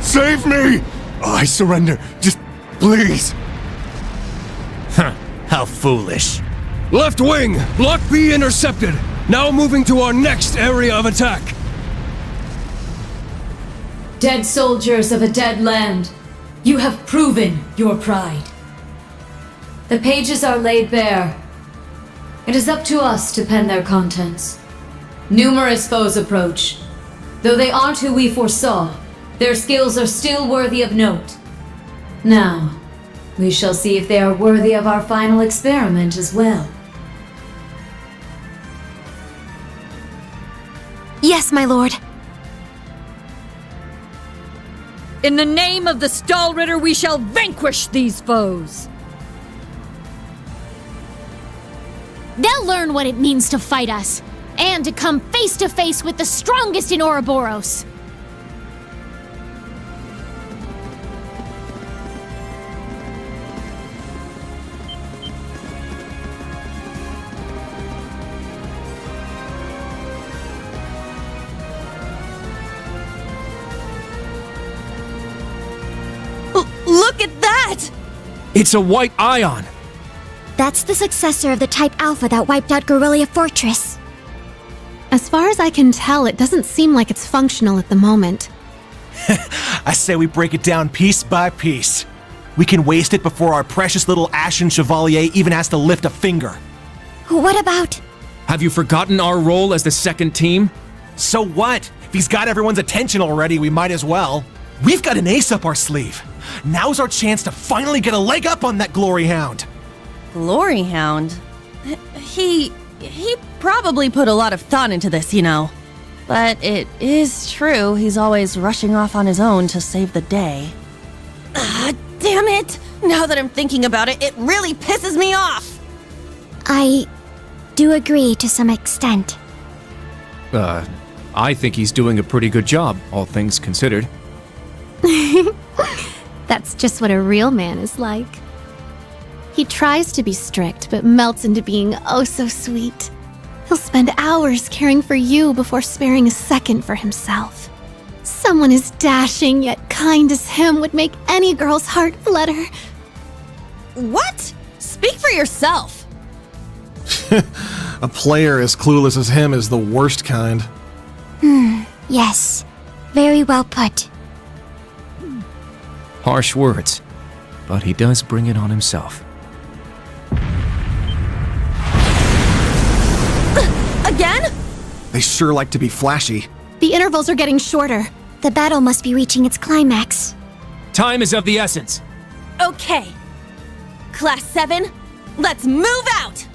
Save me! Oh, I surrender. Just please. Huh. How foolish. Left wing! Block B intercepted! Now moving to our next area of attack! Dead soldiers of a dead land, you have proven your pride. The pages are laid bare. It is up to us to pen their contents. Numerous foes approach. Though they aren't who we foresaw, their skills are still worthy of note. Now, we shall see if they are worthy of our final experiment as well. Yes, my lord. In the name of the Stahlritter, we shall vanquish these foes! They'll learn what it means to fight us, and to come face to face with the strongest in Ouroboros. Look at that! It's a white ion! That's the successor of the Type Alpha that wiped out Guerrilla Fortress. As far as I can tell, it doesn't seem like it's functional at the moment. I say we break it down piece by piece. We can waste it before our precious little Ashen Chevalier even has to lift a finger. What about... Have you forgotten our role as the second team? So what? If he's got everyone's attention already, we might as well. We've got an ace up our sleeve. Now's our chance to finally get a leg up on that Glory Hound. Glory Hound? He probably put a lot of thought into this, you know. But it is true he's always rushing off on his own to save the day. Damn it! Now that I'm thinking about it, it really pisses me off! I do agree to some extent. I think he's doing a pretty good job, all things considered. That's just what a real man is like. He tries to be strict, but melts into being oh so sweet. He'll spend hours caring for you before sparing a second for himself. Someone as dashing yet kind as him would make any girl's heart flutter. What? Speak for yourself! A player as clueless as him is the worst kind. Yes. Very well put. Harsh words, but he does bring it on himself. Again? They sure like to be flashy. The intervals are getting shorter. The battle must be reaching its climax. Time is of the essence. Okay. Class 7, let's move out!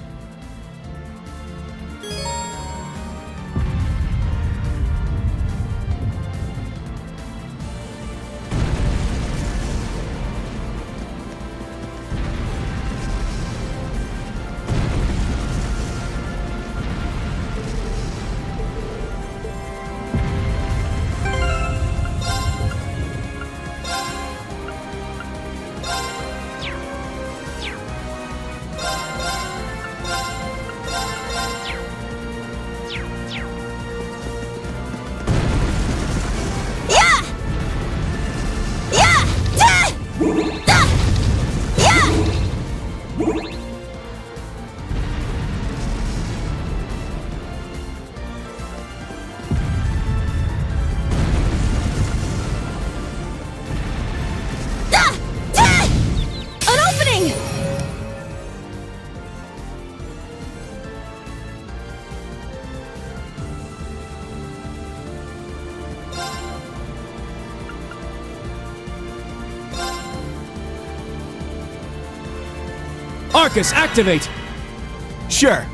Arcus, activate! Sure.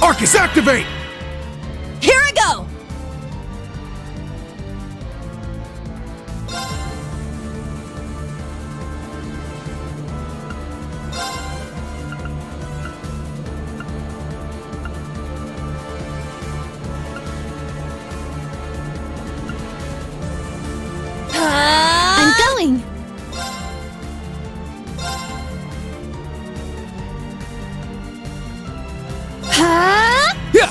Arcus, activate! Here I go! I'm going! Huh? Yeah!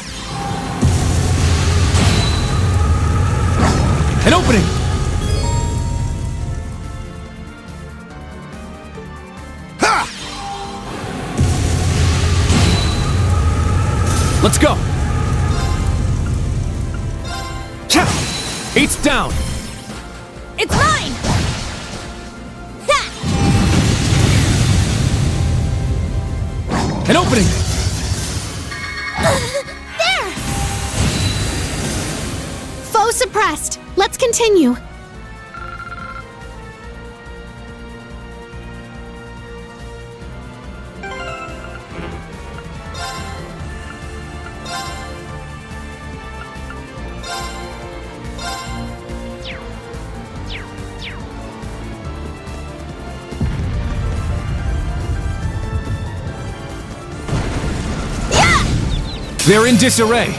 An opening! Ha! Let's go! Cha! 8's down! It's mine! Ha! An opening! There! Foe suppressed. Let's continue. They're in disarray!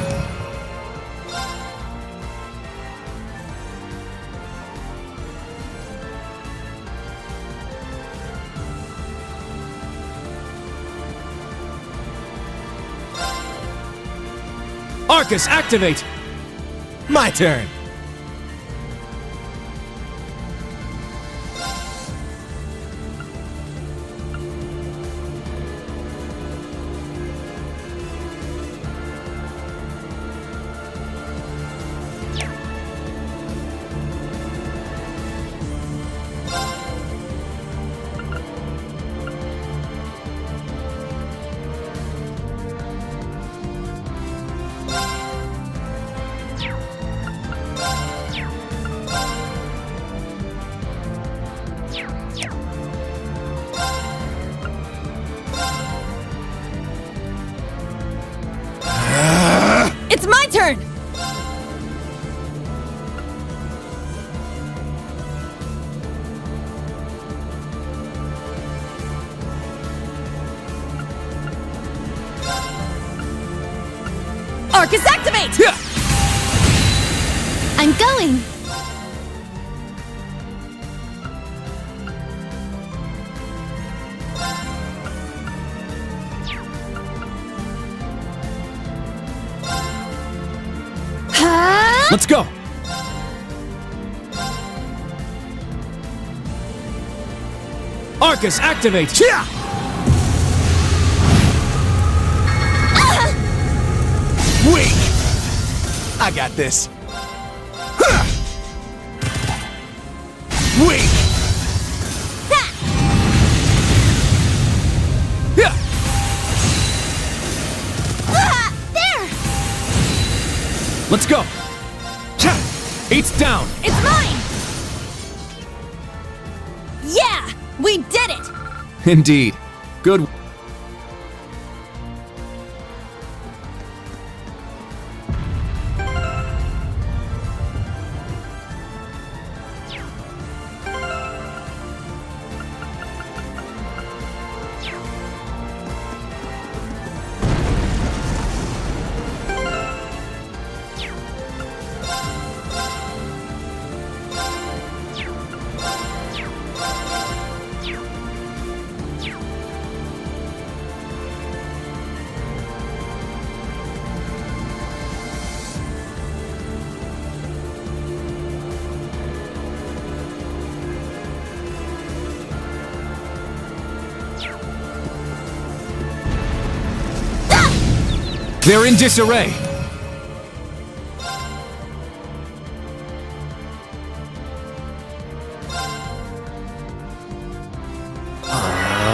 Arcus, activate! My turn. It's my turn! Arcus, activate! Yeah! I'm going. Huh? Let's go! Arcus, activate! Yeah! Weak! I got this. Huh! Weak! Yeah! There! Let's go! Cha! 8's down! It's mine! Yeah! We did it! Indeed. Good. They're in disarray.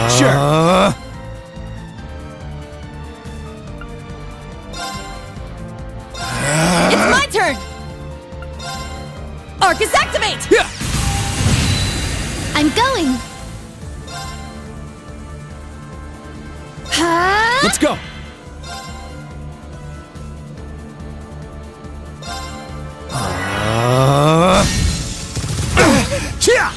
Sure. It's my turn! Arcus, activate! Yeah. I'm going. Huh? Let's go. Chia!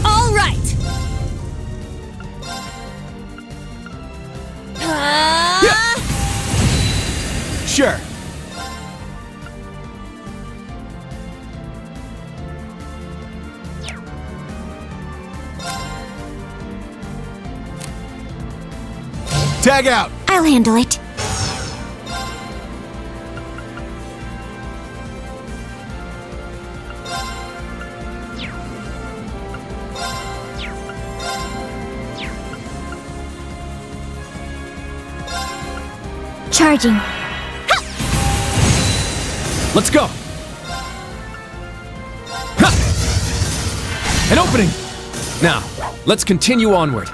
All right! Sure. Tag out. I'll handle it. Charging. Let's go. Ha! An opening. Now, let's continue onward.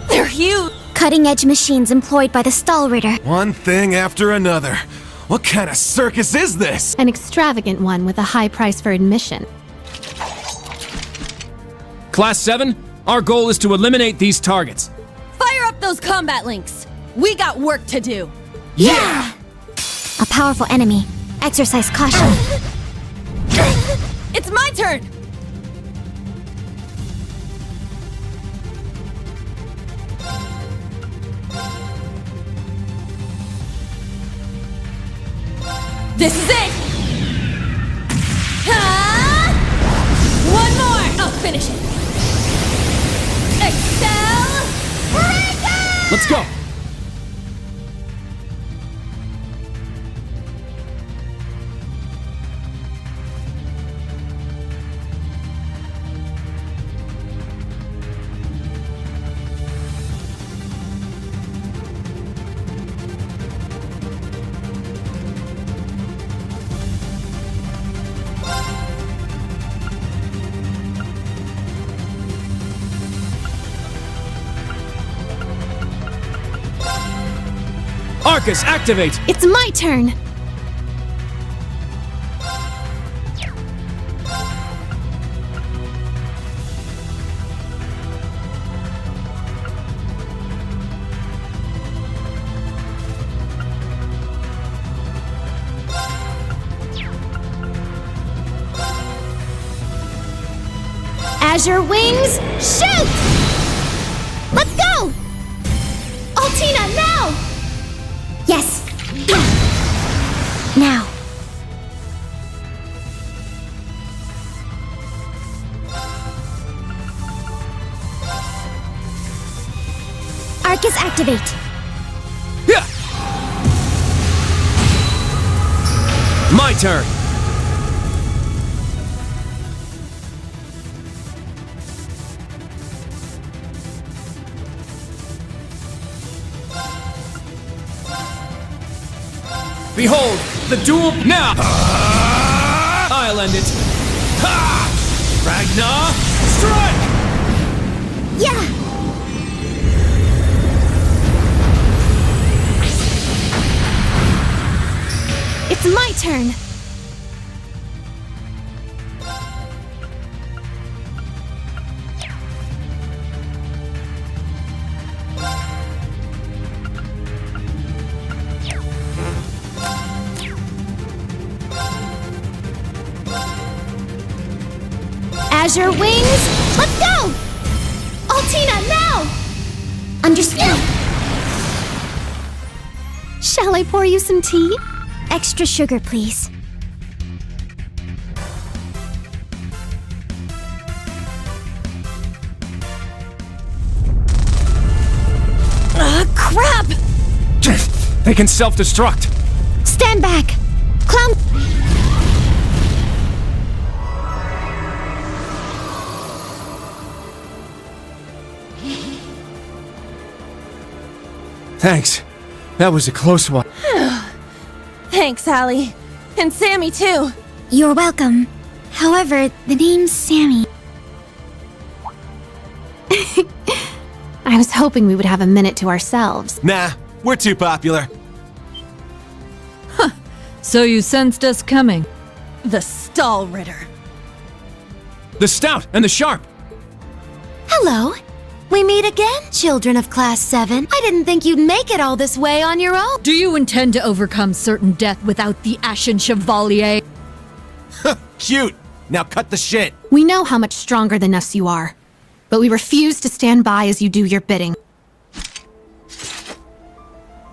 They're huge! Cutting-edge machines employed by the Stahlritter. One thing after another. What kind of circus is this? An extravagant one with a high price for admission. Class 7, our goal is to eliminate these targets. Fire up those combat links! We got work to do! Yeah! A powerful enemy. Exercise caution. It's my turn! This is it! One more! I'll finish it! Excel! Breaker! Let's go. Arcus, activate! It's my turn. Azure wings, shoot! Let's go! Altina, now! Yes. Now. Arcus activate. Yeah! My turn. Behold, the duel now! I'll end it. Ha! Ragnar, strike! Yeah. It's my turn. Azure wings, let's go! Altina, now! Understand. Shall I pour you some tea? Extra sugar, please. Crap! They can self-destruct. Stand back! Clown... Thanks. That was a close one. Thanks, Allie. And Sammy, too. You're welcome. However, the name's Sammy. I was hoping we would have a minute to ourselves. Nah, we're too popular. So you sensed us coming. The Stall Ritter. The Stout and the Sharp. Hello. We meet again, children of Class 7. I didn't think you'd make it all this way on your own. Do you intend to overcome certain death without the Ashen Chevalier? Cute. Now cut the shit. We know how much stronger than us you are, but we refuse to stand by as you do your bidding.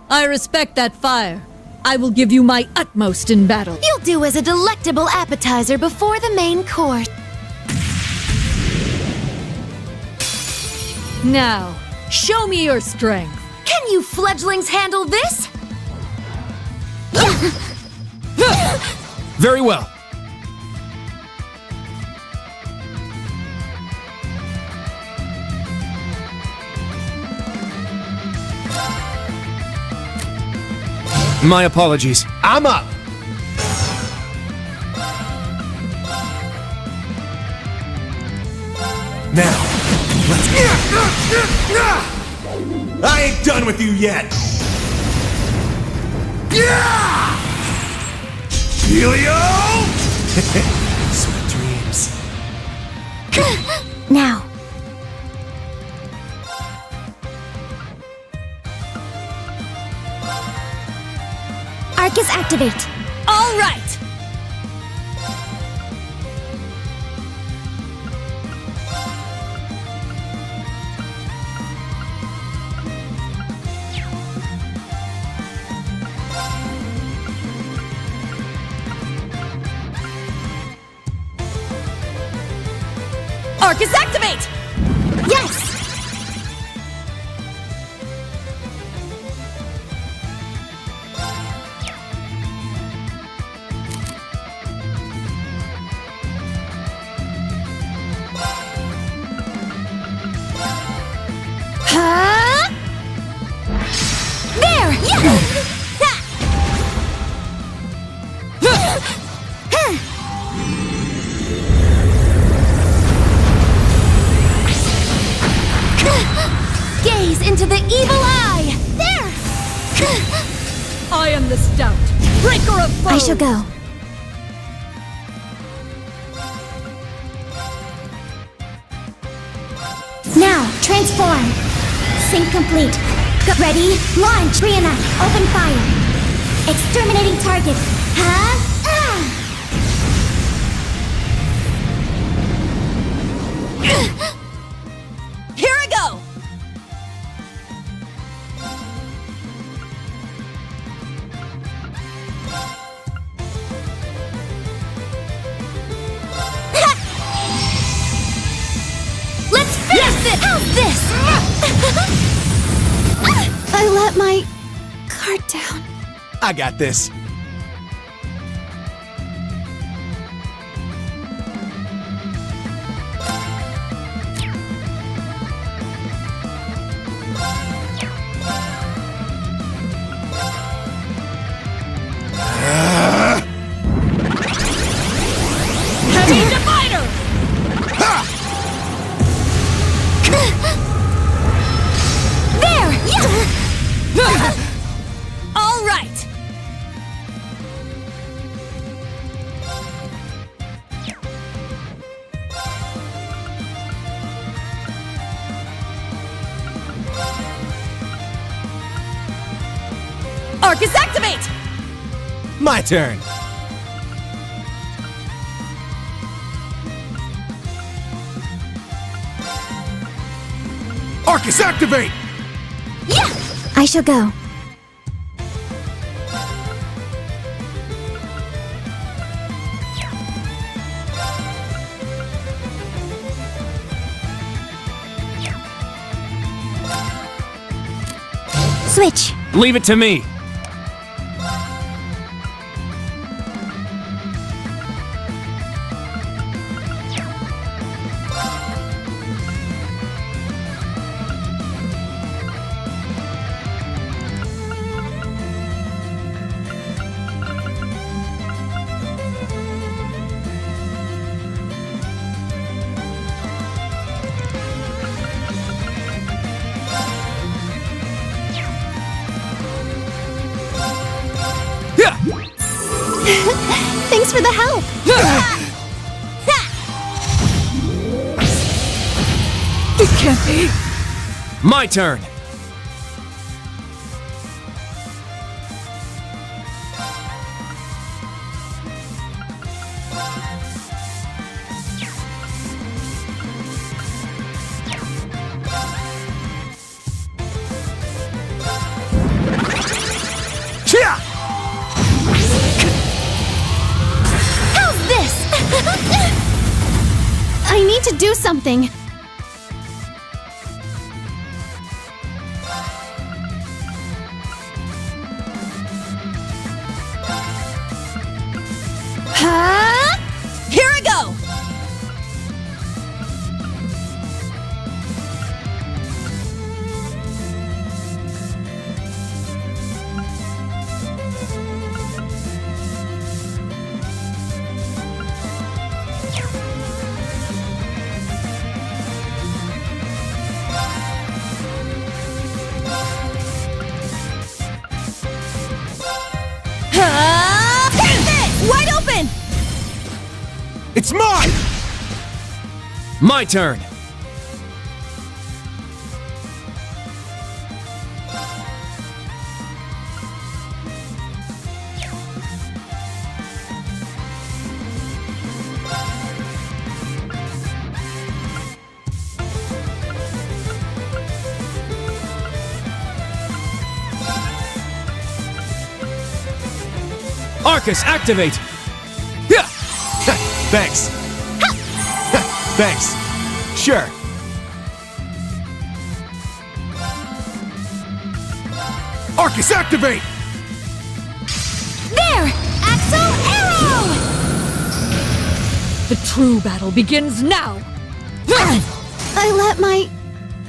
I respect that fire. I will give you my utmost in battle. You'll do as a delectable appetizer before the main course. Now, show me your strength. Can you fledglings handle this? Very well. My apologies. I'm up. Now, let's I ain't done with you yet. Yeah! Helio! Sweet dreams. Now. Arcus activate. All right! Arcus activate! Yes! Huh? There! Yeah! Gaze into the evil eye! There! I am the Stout, breaker of foes! I shall go. Now, transform. Sync complete. Ready, launch. Reunite. Open fire. Exterminating target. Huh? Here I go! Let's finish this! How's this? I let my guard down. I got this. Heavy divider! There! Yeah! All right! Arcus activate! My turn. Arcus, activate! I shall go. Switch. Leave it to me. Thanks for the help. It can't be! My turn. How's this? I need to do something. Huh? Here I go! Wide open! It's mine! My turn. Arcus, activate! Yeah! Thanks. Thanks. Sure. Arcus, activate! There! Axel Arrow! The true battle begins now! I let my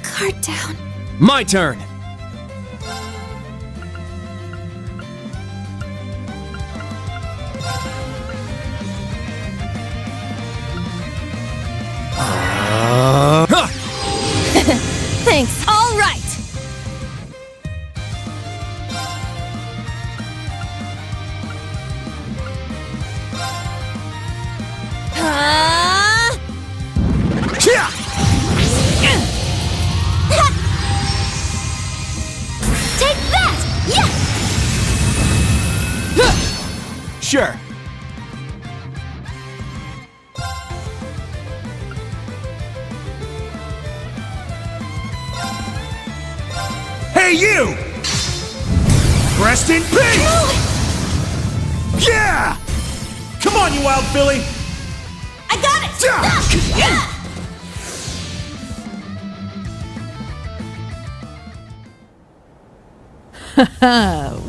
guard down. My turn. Thanks. All right. Take that! Yeah! Sure. Hey, you! Rest in peace! Yeah! Come on, you wild filly! I got it.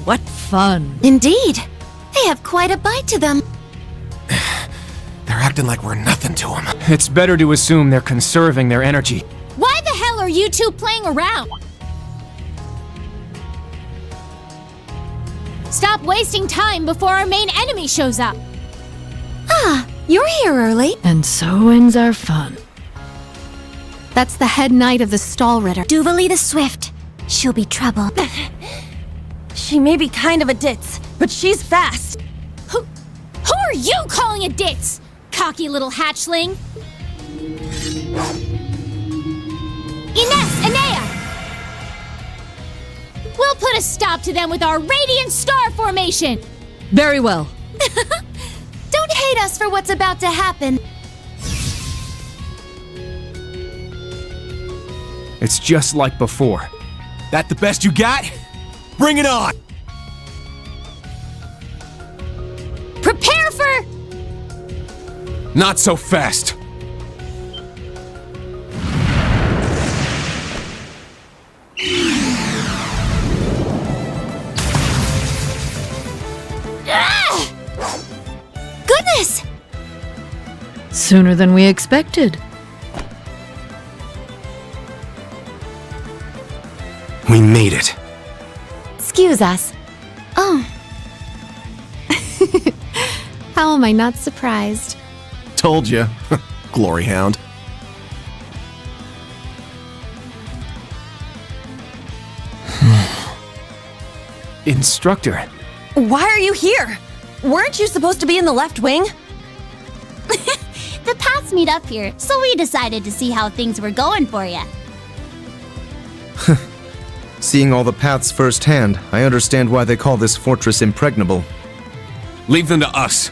What fun! Indeed. They have quite a bite to them. They're acting like we're nothing to them. It's better to assume they're conserving their energy. Why the hell are you two playing around? Stop wasting time before our main enemy shows up. Ah, you're here early. And so ends our fun. That's the head knight of the Stall Ritter. Duvalie the Swift. She'll be trouble. She may be kind of a ditz, but she's fast. Who are you calling a ditz? Cocky little hatchling. Ines, Anea! We'll put a stop to them with our Radiant Star Formation! Very well. Don't hate us for what's about to happen. It's just like before. That the best you got? Bring it on! Prepare for... Not so fast! Goodness! Sooner than we expected. We made it. Excuse us. Oh. How am I not surprised? Told you. Glory hound. Instructor. Why are you here? Weren't you supposed to be in the left wing? The paths meet up here, so we decided to see how things were going for you. Seeing all the paths firsthand, I understand why they call this fortress impregnable. Leave them to us.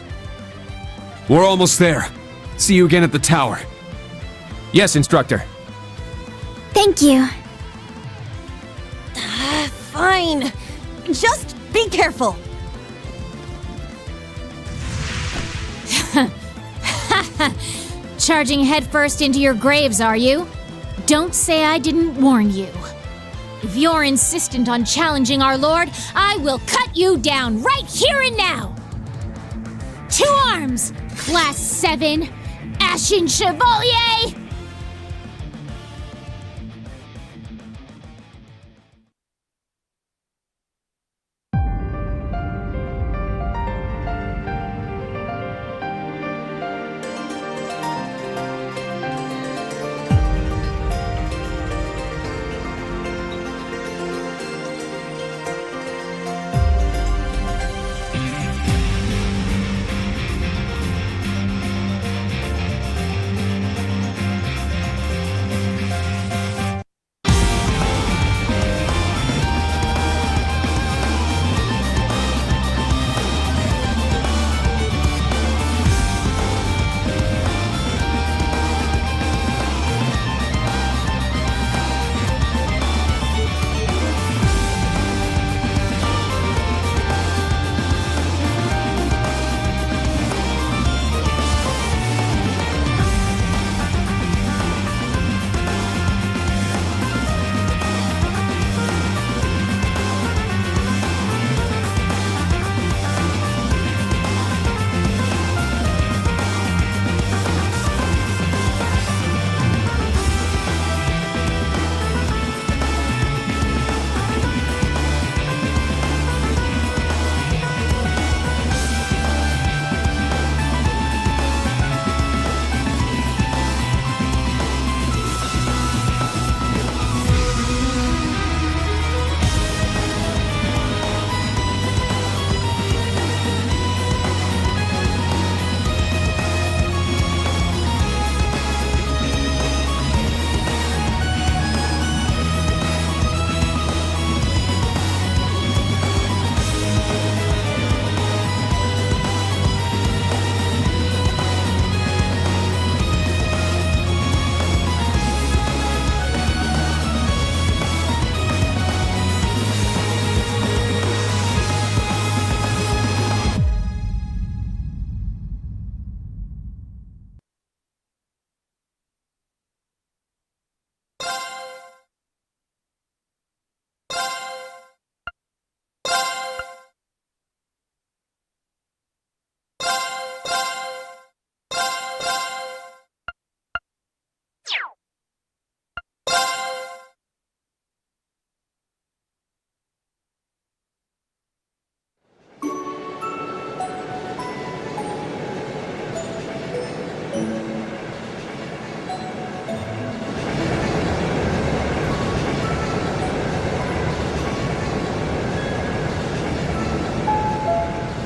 We're almost there. See you again at the tower. Yes, Instructor. Thank you. Fine. Just be careful. Charging headfirst into your graves, are you? Don't say I didn't warn you. If you're insistent on challenging our lord, I will cut you down right here and now! 2 arms! Class 7! Ashen Chevalier!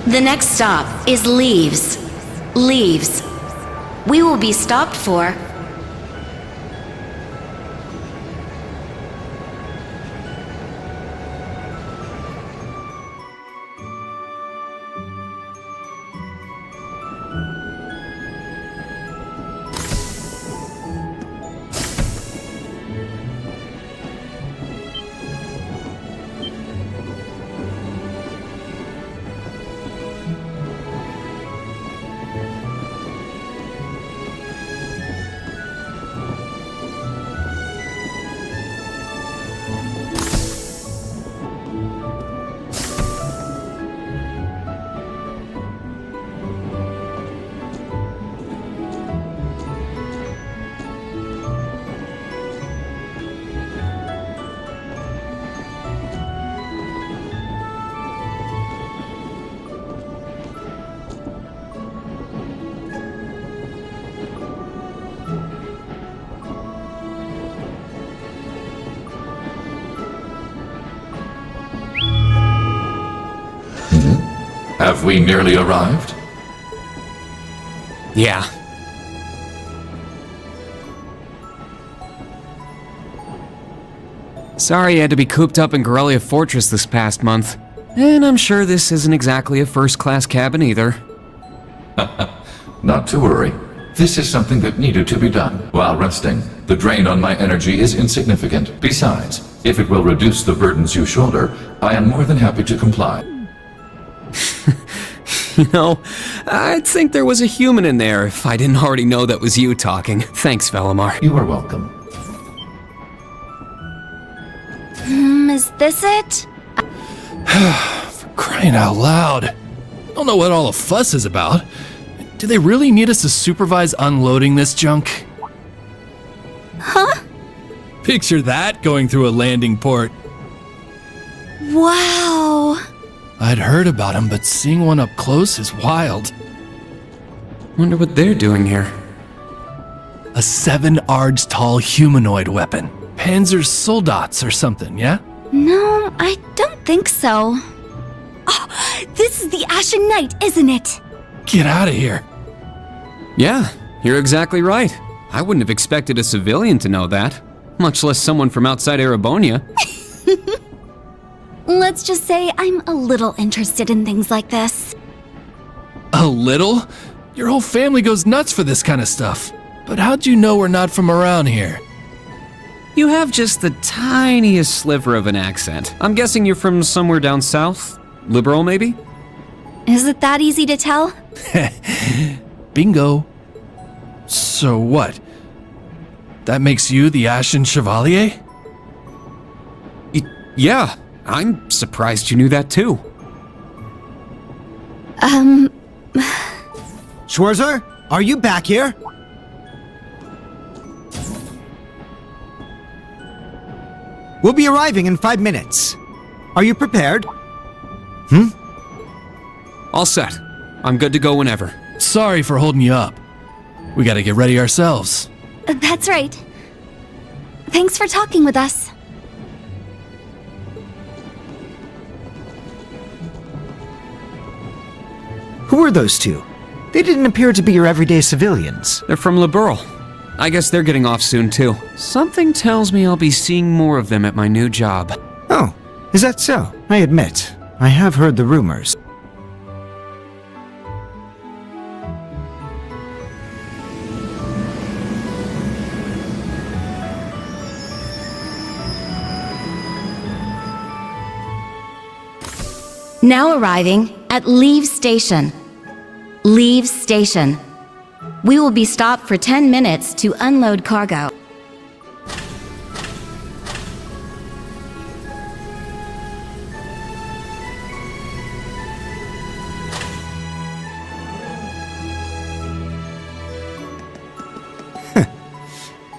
The next stop is Leaves. Leaves. We will be stopped for... Have we nearly arrived? Yeah. Sorry you had to be cooped up in Corellia Fortress this past month. And I'm sure this isn't exactly a first-class cabin either. Not to worry. This is something that needed to be done while resting. The drain on my energy is insignificant. Besides, if it will reduce the burdens you shoulder, I am more than happy to comply. You know, I'd think there was a human in there if I didn't already know that was you talking. Thanks, Valimar. You are welcome. Is this it? Crying out loud. Don't know what all the fuss is about. Do they really need us to supervise unloading this junk? Huh? Picture that going through a landing port. Wow. I'd heard about them, but seeing one up close is wild. Wonder what they're doing here. A 7-arge tall humanoid weapon. Panzer Soldats or something, yeah? No, I don't think so. Oh, this is the Ashen Knight, isn't it? Get out of here. Yeah, you're exactly right. I wouldn't have expected a civilian to know that, much less someone from outside Erebonia. Let's just say I'm a little interested in things like this. A little? Your whole family goes nuts for this kind of stuff. But how'd you know we're not from around here? You have just the tiniest sliver of an accent. I'm guessing you're from somewhere down south? Liberal, maybe? Is it that easy to tell? Bingo. So what? That makes you the Ashen Chevalier? Yeah, I'm surprised you knew that too. Schwarzer, are you back here? We'll be arriving in 5 minutes. Are you prepared? All set. I'm good to go whenever. Sorry for holding you up. We gotta get ready ourselves. That's right. Thanks for talking with us. Who are those two? They didn't appear to be your everyday civilians. They're from Liberal. I guess they're getting off soon too. Something tells me I'll be seeing more of them at my new job. Oh, is that so? I admit, I have heard the rumors. Now arriving at Leave Station. Leave Station. We will be stopped for 10 minutes to unload cargo.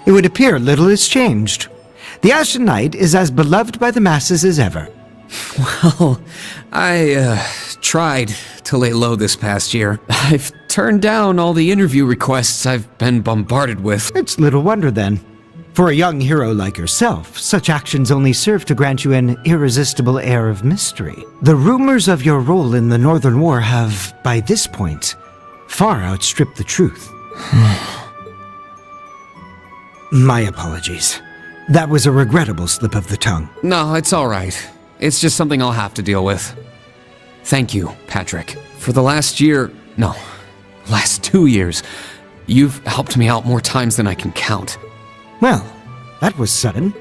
It would appear little has changed. The Ashen Knight is as beloved by the masses as ever. Well, I tried to lay low this past year. I've turned down all the interview requests I've been bombarded with. It's little wonder then. For a young hero like yourself, such actions only serve to grant you an irresistible air of mystery. The rumors of your role in the Northern War have, by this point, far outstripped the truth. My apologies. That was a regrettable slip of the tongue. No, it's all right. It's just something I'll have to deal with. Thank you, Patrick. For the last 2 years, you've helped me out more times than I can count. Well, that was sudden.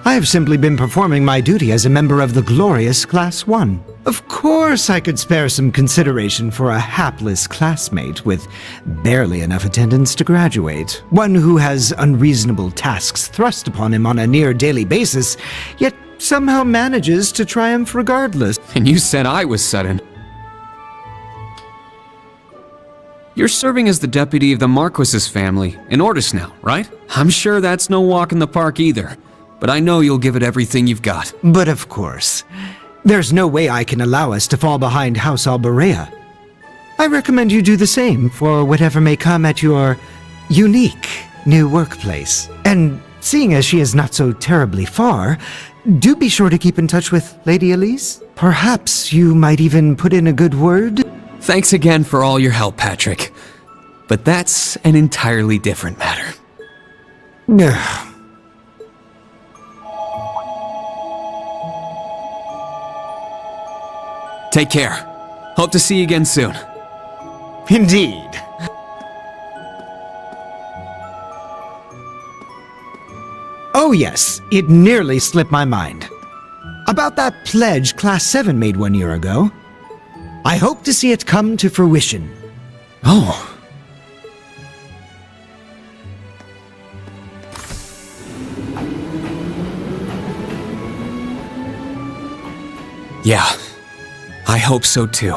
I have simply been performing my duty as a member of the glorious Class 1. Of course I could spare some consideration for a hapless classmate with barely enough attendance to graduate. One who has unreasonable tasks thrust upon him on a near-daily basis, yet somehow manages to triumph regardless. And you said I was sudden. You're serving as the deputy of the Marquis's family in Ordis now, right? I'm sure that's no walk in the park either, but I know you'll give it everything you've got. But of course, there's no way I can allow us to fall behind House Alberea. I recommend you do the same for whatever may come at your unique new workplace. And seeing as she is not so terribly far, do be sure to keep in touch with Lady Elise. Perhaps you might even put in a good word. Thanks again for all your help, Patrick. But that's an entirely different matter. Take care. Hope to see you again soon. Indeed. Oh yes, it nearly slipped my mind. About that pledge Class 7 made 1 year ago. I hope to see it come to fruition. Oh. Yeah, I hope so too.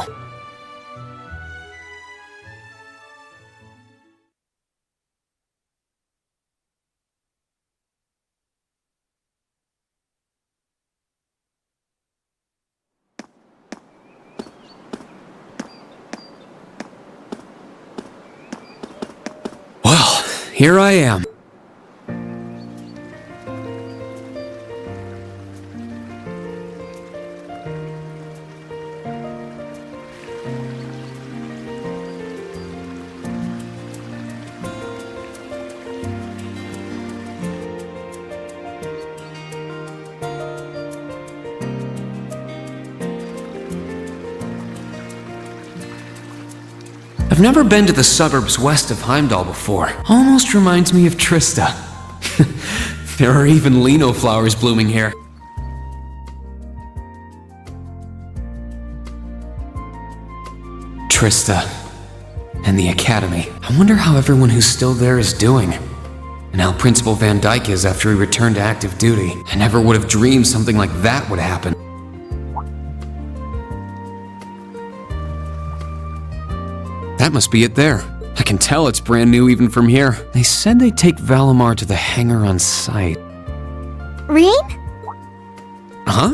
Well, here I am. I've never been to the suburbs west of Heimdall before. Almost reminds me of Trista. There are even lino flowers blooming here. Trista. And the academy. I wonder how everyone who's still there is doing. And how Principal Van Dyke is after he returned to active duty. I never would have dreamed something like that would happen. That must be it there. I can tell it's brand new even from here. They said they'd take Valimar to the hangar on site. Rain? Huh?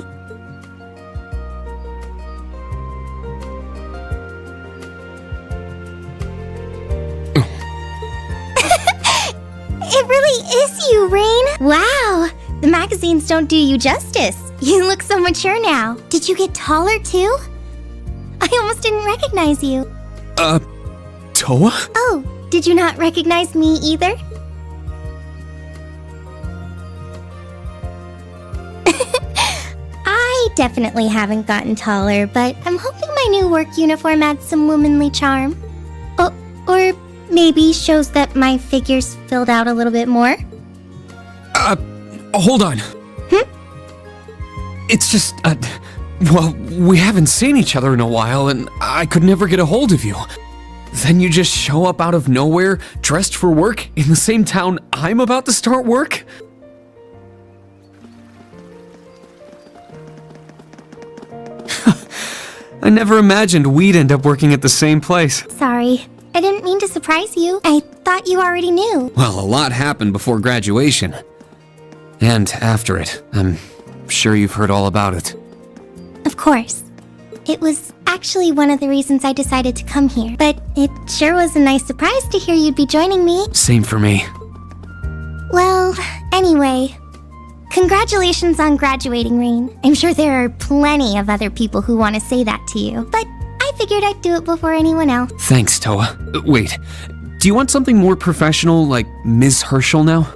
It really is you, Rain. Wow, the magazines don't do you justice. You look so mature now. Did you get taller too? I almost didn't recognize you. Toa? Oh, did you not recognize me either? I definitely haven't gotten taller, but I'm hoping my new work uniform adds some womanly charm. Or maybe shows that my figure's filled out a little bit more. Hold on. It's just, well, we haven't seen each other in a while, and I could never get a hold of you. Then you just show up out of nowhere, dressed for work, in the same town I'm about to start work? I never imagined we'd end up working at the same place. Sorry, I didn't mean to surprise you. I thought you already knew. Well, a lot happened before graduation. And after it. I'm sure you've heard all about it. Of course. It was actually one of the reasons I decided to come here, but it sure was a nice surprise to hear you'd be joining me. Same for me. Well, anyway, congratulations on graduating, Rain. I'm sure there are plenty of other people who want to say that to you, but I figured I'd do it before anyone else. Thanks, Toa. Wait, do you want something more professional, like Ms. Herschel now?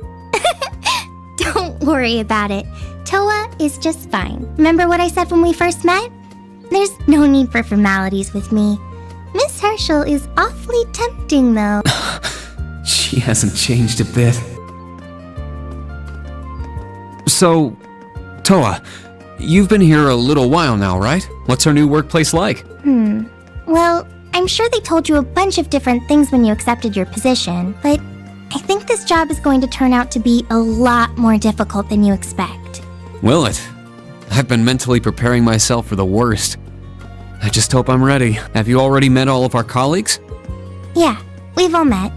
Don't worry about it. Toa is just fine. Remember what I said when we first met? There's no need for formalities with me. Miss Herschel is awfully tempting, though. She hasn't changed a bit. So, Toa, you've been here a little while now, right? What's our new workplace like? Well, I'm sure they told you a bunch of different things when you accepted your position, but I think this job is going to turn out to be a lot more difficult than you expect. Will it? I've been mentally preparing myself for the worst. I just hope I'm ready. Have you already met all of our colleagues? Yeah, we've all met.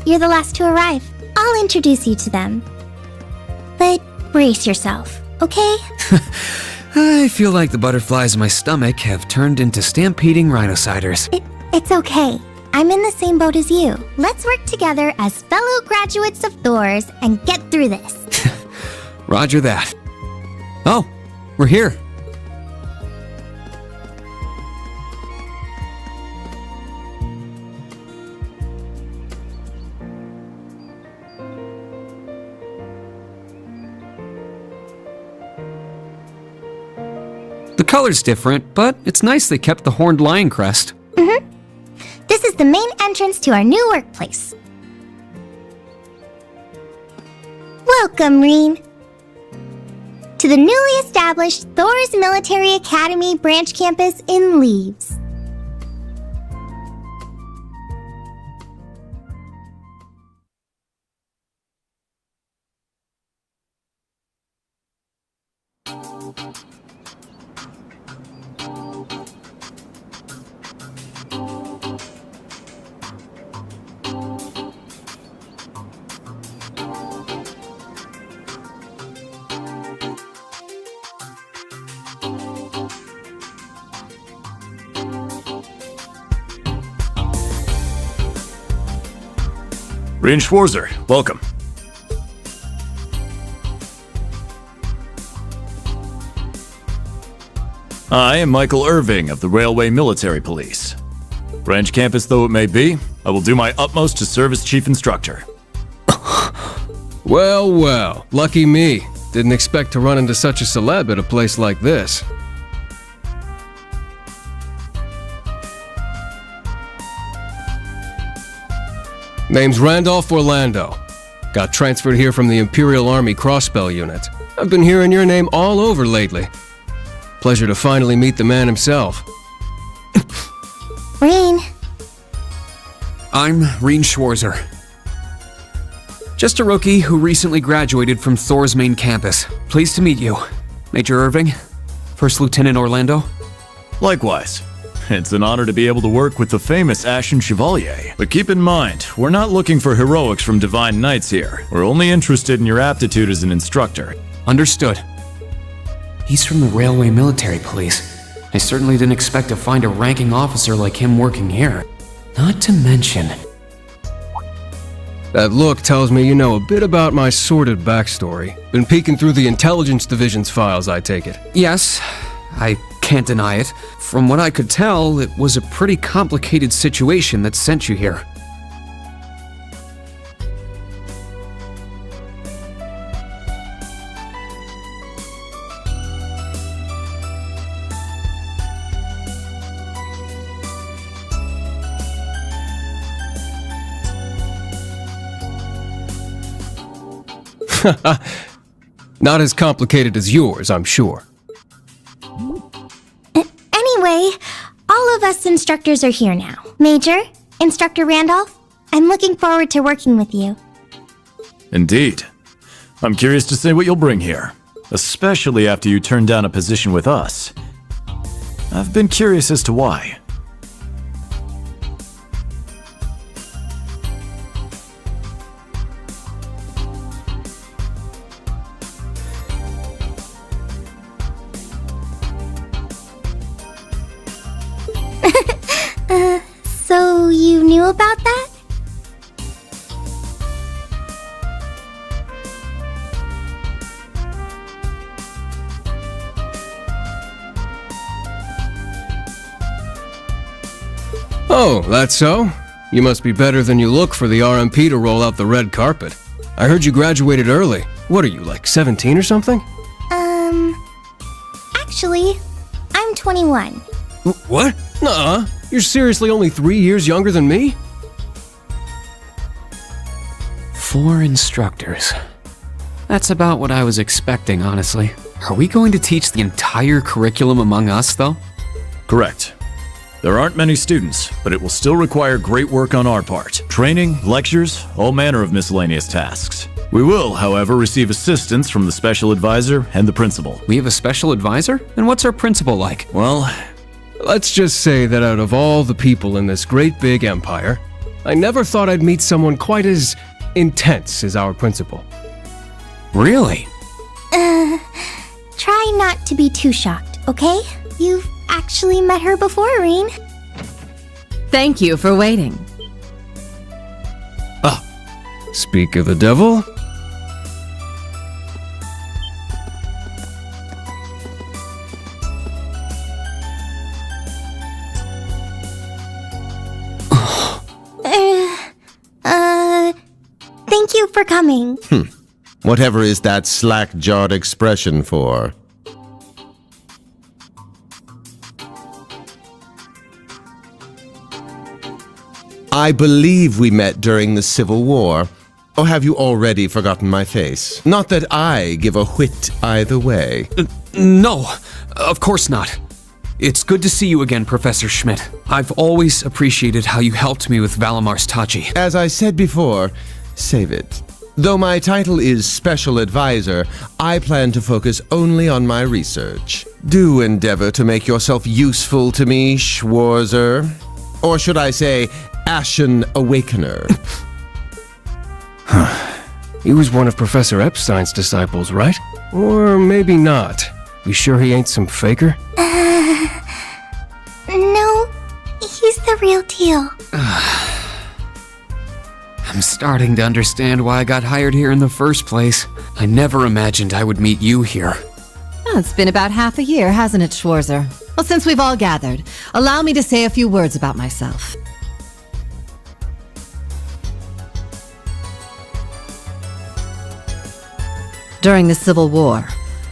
You're the last to arrive. I'll introduce you to them. But brace yourself, okay? I feel like the butterflies in my stomach have turned into stampeding rhinociders. It's okay. I'm in the same boat as you. Let's work together as fellow graduates of Thors and get through this. Roger that. Oh, we're here. The color's different, but it's nice they kept the horned lion crest. This is the main entrance to our new workplace. Welcome, Reen, to the newly established Thor's Military Academy branch campus in Leaves. Reen Schwarzer, welcome. I am Michael Irving of the Railway Military Police. Branch campus though it may be, I will do my utmost to serve as chief instructor. Well, well, lucky me. Didn't expect to run into such a celeb at a place like this. Name's Randolph Orlando. Got transferred here from the Imperial Army Crossbell Unit. I've been hearing your name all over lately. Pleasure to finally meet the man himself. Reen. I'm Reen Schwarzer. Just a rookie who recently graduated from Thor's main campus. Pleased to meet you. Major Irving, First Lieutenant Orlando. Likewise. It's an honor to be able to work with the famous Ashen Chevalier. But keep in mind, we're not looking for heroics from Divine Knights here. We're only interested in your aptitude as an instructor. Understood. He's from the Railway Military Police. I certainly didn't expect to find a ranking officer like him working here. Not to mention... That look tells me you know a bit about my sordid backstory. Been peeking through the Intelligence Division's files, I take it. Yes, I can't deny it. From what I could tell, it was a pretty complicated situation that sent you here. Not as complicated as yours, I'm sure. Anyway, all of us instructors are here now. Major, Instructor Randolph, I'm looking forward to working with you. Indeed. I'm curious to see what you'll bring here, especially after you turn down a position with us. I've been curious as to why. So you knew about that? Oh, that's so? You must be better than you look for the RMP to roll out the red carpet. I heard you graduated early. What are you, like 17 or something? Actually, I'm 21. What? Nuh-uh. You're seriously only 3 years younger than me? 4 instructors. That's about what I was expecting, honestly. Are we going to teach the entire curriculum among us, though? Correct. There aren't many students, but it will still require great work on our part. Training, lectures, all manner of miscellaneous tasks. We will, however, receive assistance from the special advisor and the principal. We have a special advisor? And what's our principal like? Well, let's just say that out of all the people in this great big empire, I never thought I'd meet someone quite as intense as our principal. Really? Try not to be too shocked, okay? You've actually met her before, Reen. Thank you for waiting. Speak of the devil. Thank you for coming. Whatever is that slack-jawed expression for? I believe we met during the Civil War. Or have you already forgotten my face? Not that I give a whit either way. No, of course not. It's good to see you again, Professor Schmidt. I've always appreciated how you helped me with Valamar's Tachi. As I said before, save it. Though my title is Special Advisor, I plan to focus only on my research. Do endeavor to make yourself useful to me, Schwarzer. Or should I say, Ashen Awakener. He was one of Professor Epstein's disciples, right? Or maybe not. You sure he ain't some faker? No, he's the real deal. I'm starting to understand why I got hired here in the first place. I never imagined I would meet you here. Oh, it's been about half a year, hasn't it, Schwarzer? Well, since we've all gathered, allow me to say a few words about myself. During the Civil War,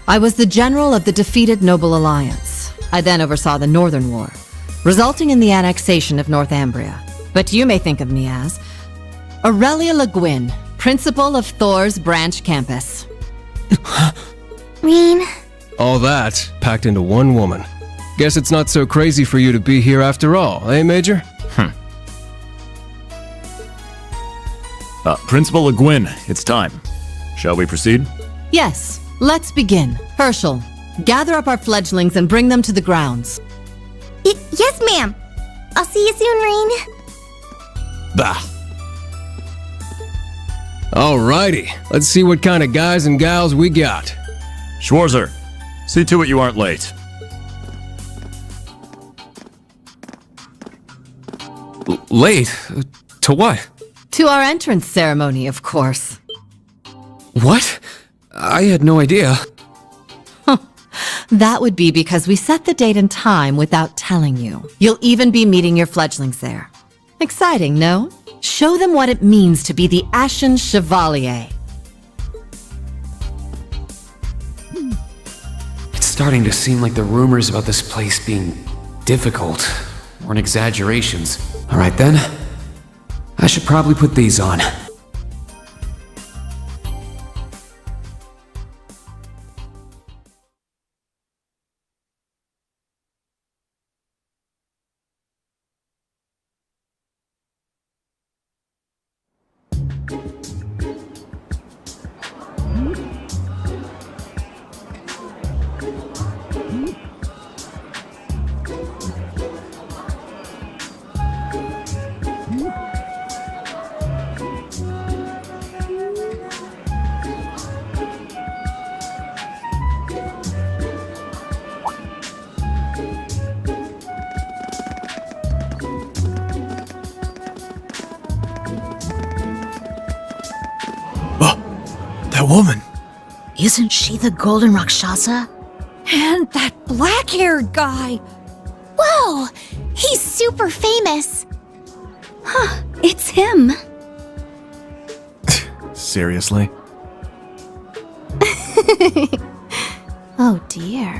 I was the general of the defeated Noble Alliance. I then oversaw the Northern War, resulting in the annexation of Northumbria. But you may think of me as Aurelia Le Guin, principal of Thor's branch campus. Reen. All that packed into one woman. Guess it's not so crazy for you to be here after all, eh, Major? Principal Le Guin, it's time. Shall we proceed? Yes, let's begin. Herschel, gather up our fledglings and bring them to the grounds. Yes, ma'am. I'll see you soon, Reen. Bah. Alrighty, let's see what kind of guys and gals we got. Schwarzer, see to it you aren't late. Late? To what? To our entrance ceremony, of course. What? I had no idea. That would be because we set the date and time without telling you. You'll even be meeting your fledglings there. Exciting, no? Show them what it means to be the Ashen Chevalier. It's starting to seem like the rumors about this place being difficult weren't exaggerations. All right then, I should probably put these on. That woman. Isn't she the Golden Rakshasa? And that black-haired guy. Whoa! He's super famous. Huh, it's him. Seriously? Oh dear.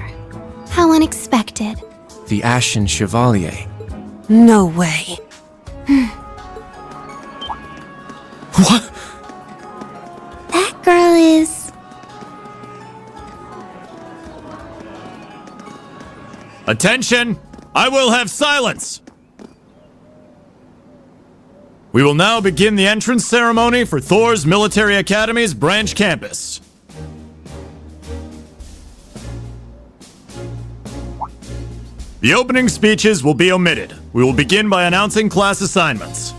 How unexpected. The Ashen Chevalier. No way. What? That girl is... Attention! I will have silence! We will now begin the entrance ceremony for Thor's Military Academy's branch campus. The opening speeches will be omitted. We will begin by announcing class assignments.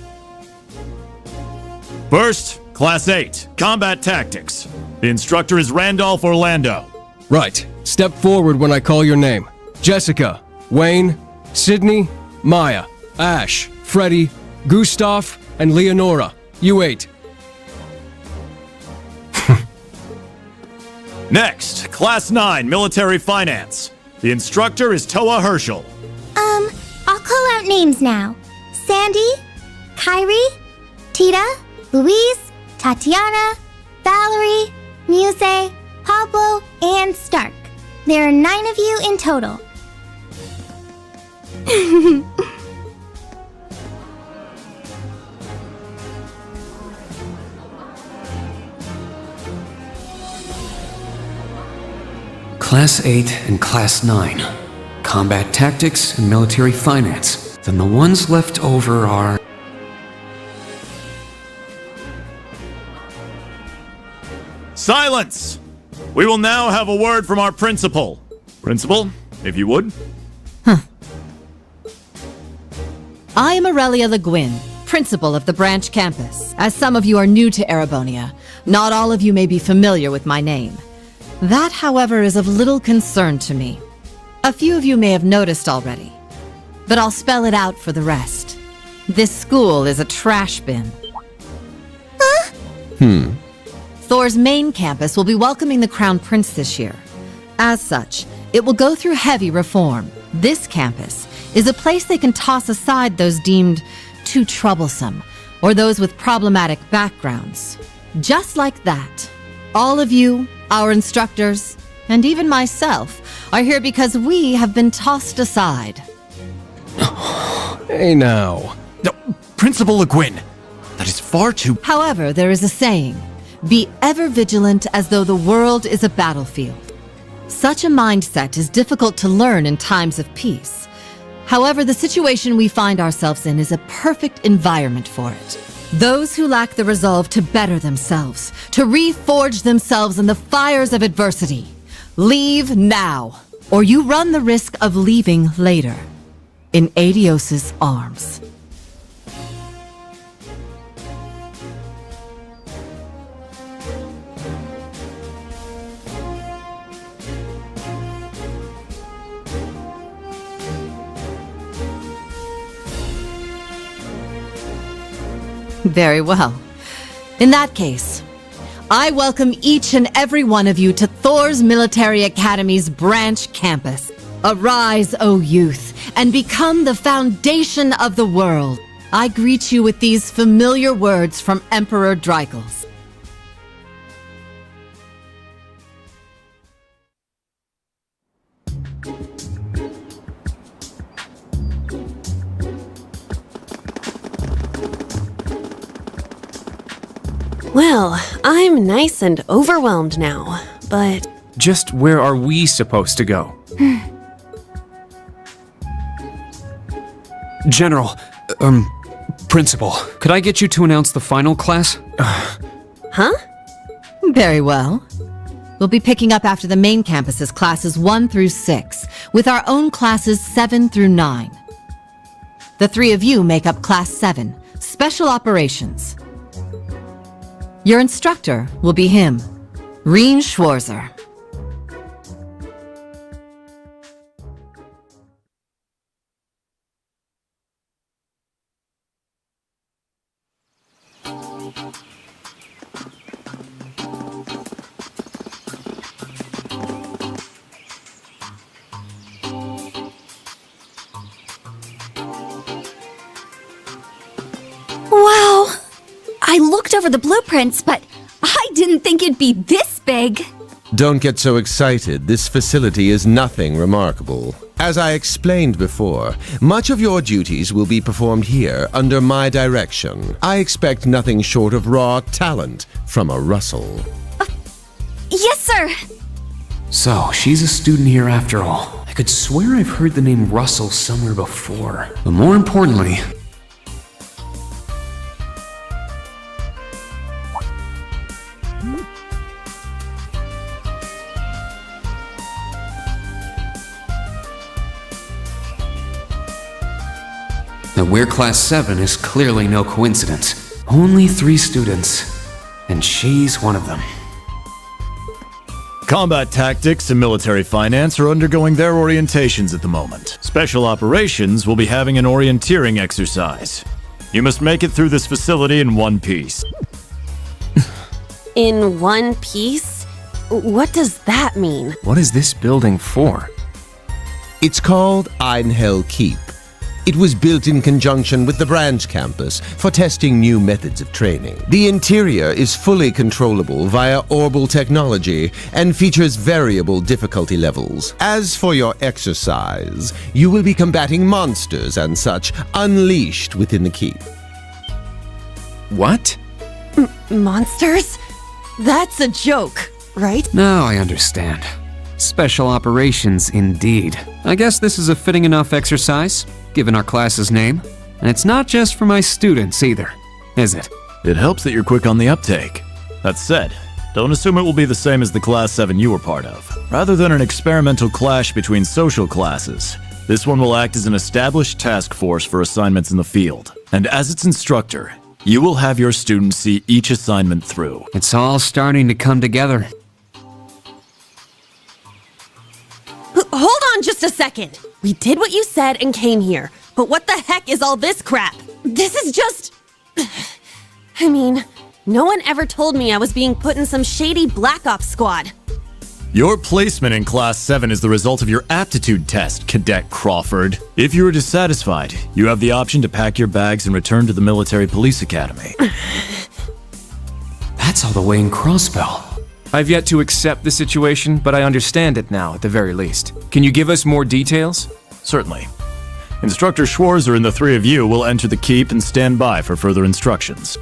First, Class 8, Combat Tactics. The instructor is Randolph Orlando. Right. Step forward when I call your name. Jessica, Wayne, Sydney, Maya, Ash, Freddie, Gustav, and Leonora. You 8. Next, Class 9, Military Finance. The instructor is Toa Herschel. I'll call out names now. Sandy, Kyrie, Tita, Louise, Tatiana, Valerie, Muse, Pablo, and Stark. There are 9 of you in total. Class 8 and Class 9. Combat Tactics and Military Finance. Then the ones left over are... Silence! We will now have a word from our principal. Principal, if you would. I am Aurelia Le Guin, principal of the branch campus. As some of you are new to Erebonia, not all of you may be familiar with my name. That, however, is of little concern to me. A few of you may have noticed already, but I'll spell it out for the rest. This school is a trash bin. Thor's main campus will be welcoming the Crown Prince this year. As such, it will go through heavy reform. This campus is a place they can toss aside those deemed too troublesome, or those with problematic backgrounds. Just like that, all of you, our instructors, and even myself, are here because we have been tossed aside. Hey now. No, Principal Le Guin, that is far too... However, there is a saying, be ever vigilant as though the world is a battlefield. Such a mindset is difficult to learn in times of peace. However, the situation we find ourselves in is a perfect environment for it. Those who lack the resolve to better themselves, to reforge themselves in the fires of adversity, leave now, or you run the risk of leaving later, in Adios's arms. Very well. In that case, I welcome each and every one of you to Thor's Military Academy's branch campus. Arise, O youth, and become the foundation of the world. I greet you with these familiar words from Emperor Dreikels. Well, I'm nice and overwhelmed now, but... Just where are we supposed to go? General, Principal, could I get you to announce the final class? Huh? Very well. We'll be picking up after the main campus's classes 1 through 6, with our own classes 7 through 9. The 3 of you make up Class 7, Special Operations. Your instructor will be him, Reen Schwarzer. Wow! I looked over the blueprints, but I didn't think it'd be this big. Don't get so excited. This facility is nothing remarkable. As I explained before, much of your duties will be performed here under my direction. I expect nothing short of raw talent from a Russell. Yes, sir! So, she's a student here after all. I could swear I've heard the name Russell somewhere before. But more importantly... that we're Class 7 is clearly no coincidence. Only 3 students, and she's one of them. Combat Tactics and Military Finance are undergoing their orientations at the moment. Special Operations will be having an orienteering exercise. You must make it through this facility in one piece. In one piece? What does that mean? What is this building for? It's called Einhell Keep. It was built in conjunction with the branch campus for testing new methods of training. The interior is fully controllable via orbal technology and features variable difficulty levels. As for your exercise, you will be combating monsters and such unleashed within the keep. What? Monsters? That's a joke, right? Now I understand. Special operations, indeed. I guess this is a fitting enough exercise, given our class's name. And it's not just for my students either, is it? It helps that you're quick on the uptake. That said, don't assume it will be the same as the Class 7 you were part of. Rather than an experimental clash between social classes, this one will act as an established task force for assignments in the field. And as its instructor, you will have your students see each assignment through. It's all starting to come together. Hold on just a second. We did what you said and came here. But what the heck is all this crap? This is just... I mean, no one ever told me I was being put in some shady Black Ops squad. Your placement in Class 7 is the result of your aptitude test, Cadet Crawford. If you are dissatisfied, you have the option to pack your bags and return to the Military Police Academy. That's all the way in Crossbell. I've yet to accept the situation, but I understand it now, at the very least. Can you give us more details? Certainly. Instructor Schwarzer and the three of you will enter the keep and stand by for further instructions.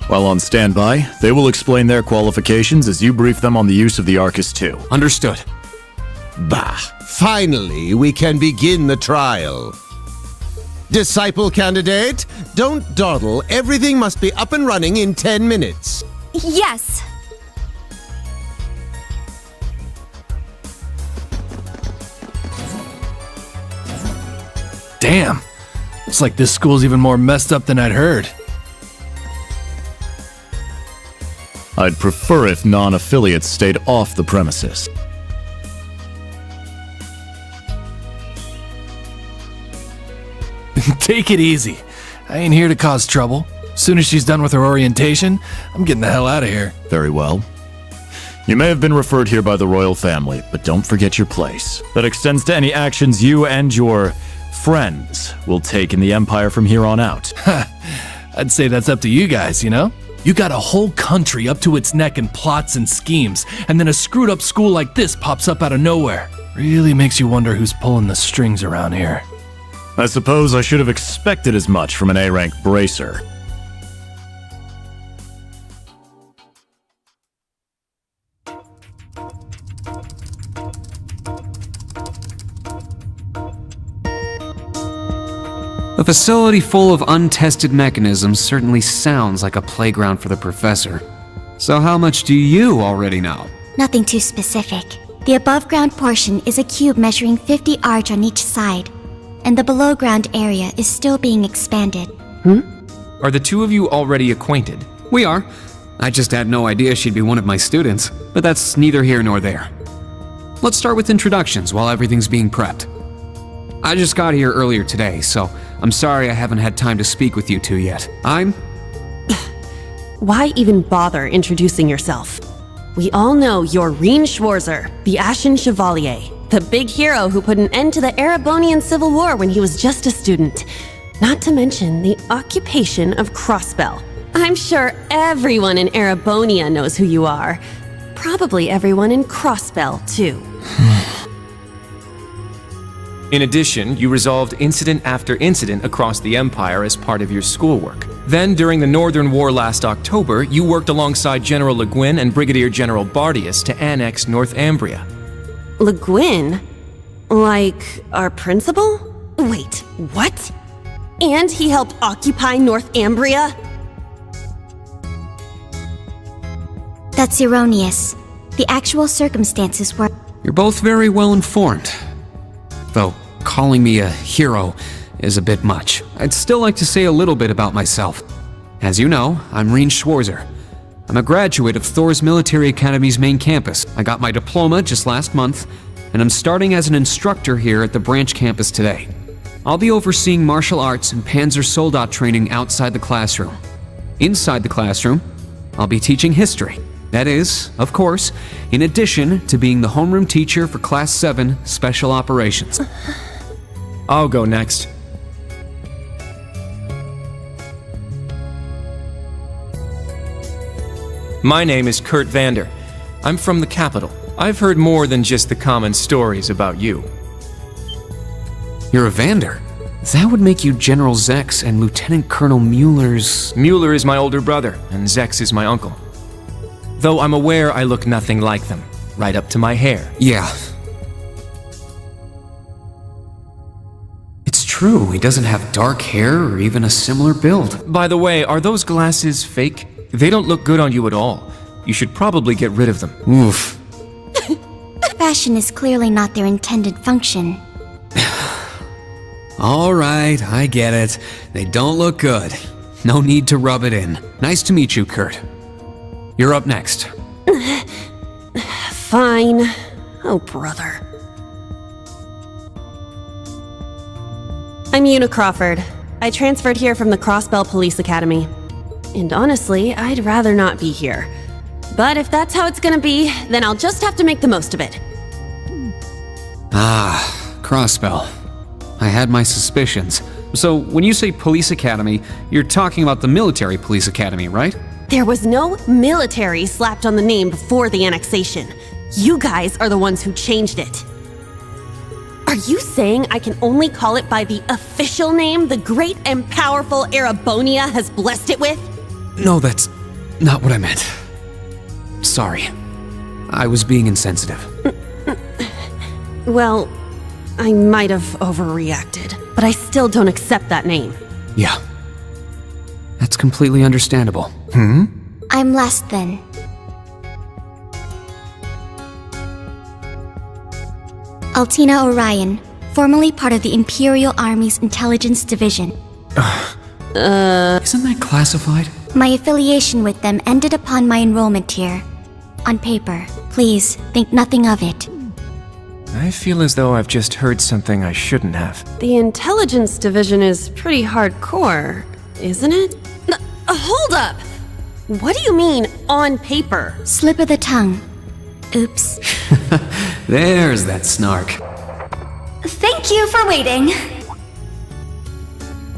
While on standby, they will explain their qualifications as you brief them on the use of the Arcus 2. Understood. Bah! Finally, we can begin the trial. Disciple candidate, don't dawdle. Everything must be up and running in 10 minutes. Yes. Damn. Looks like this school's even more messed up than I'd heard. I'd prefer if non-affiliates stayed off the premises. Take it easy. I ain't here to cause trouble. Soon as she's done with her orientation, I'm getting the hell out of here. Very well. You may have been referred here by the royal family, but don't forget your place. That extends to any actions you and your friends will take in the Empire from here on out. I'd say that's up to you guys, you know? You got a whole country up to its neck in plots and schemes, and then a screwed up school like this pops up out of nowhere. Really makes you wonder who's pulling the strings around here. I suppose I should have expected as much from an A-rank bracer. A facility full of untested mechanisms certainly sounds like a playground for the professor. So how much do you already know? Nothing too specific. The above-ground portion is a cube measuring 50 arch on each side, and the below-ground area is still being expanded. Are the two of you already acquainted? We are. I just had no idea she'd be one of my students, but that's neither here nor there. Let's start with introductions while everything's being prepped. I just got here earlier today, so I'm sorry I haven't had time to speak with you two yet. Why even bother introducing yourself? We all know you're Reen Schwarzer, the Ashen Chevalier, the big hero who put an end to the Erebonian Civil War when he was just a student. Not to mention the occupation of Crossbell. I'm sure everyone in Erebonia knows who you are. Probably everyone in Crossbell, too. In addition, you resolved incident after incident across the Empire as part of your schoolwork. Then, during the Northern War last October, you worked alongside General Le Guin and Brigadier General Bardius to annex Northumbria. Le Guin? Like our principal? Wait, what? And he helped occupy Northumbria? That's erroneous. The actual circumstances were... You're both very well informed. Though calling me a hero is a bit much. I'd still like to say a little bit about myself. As you know, I'm Reen Schwarzer. I'm a graduate of Thor's Military Academy's main campus. I got my diploma just last month, and I'm starting as an instructor here at the branch campus today. I'll be overseeing martial arts and Panzer Soldat training outside the classroom. Inside the classroom, I'll be teaching history. That is, of course, in addition to being the homeroom teacher for Class 7 Special Operations. I'll go next. My name is Kurt Vander. I'm from the capital. I've heard more than just the common stories about you. You're a Vander? That would make you General Zex and Lieutenant Colonel Mueller's... Mueller is my older brother, and Zex is my uncle. Though I'm aware I look nothing like them, right up to my hair. Yeah. It's true, he doesn't have dark hair or even a similar build. By the way, are those glasses fake? They don't look good on you at all. You should probably get rid of them. Oof. Fashion is clearly not their intended function. All right, I get it. They don't look good. No need to rub it in. Nice to meet you, Kurt. You're up next. Fine. Oh, brother. I'm Una Crawford. I transferred here from the Crossbell Police Academy. And honestly, I'd rather not be here. But if that's how it's gonna be, then I'll just have to make the most of it. Ah, Crossbell. I had my suspicions. So, when you say police academy, you're talking about the military police academy, right? There was no military slapped on the name before the annexation. You guys are the ones who changed it. Are you saying I can only call it by the official name the great and powerful Erebonia has blessed it with? No, that's not what I meant. Sorry. I was being insensitive. Well, I might have overreacted, but I still don't accept that name. Yeah. That's completely understandable. I'm last then. Altina Orion, formerly part of the Imperial Army's Intelligence Division. Isn't that classified? My affiliation with them ended upon my enrollment here. On paper, please think nothing of it. I feel as though I've just heard something I shouldn't have. The Intelligence Division is pretty hardcore, isn't it? Hold up! What do you mean, on paper? Slip of the tongue. Oops. There's that snark. Thank you for waiting.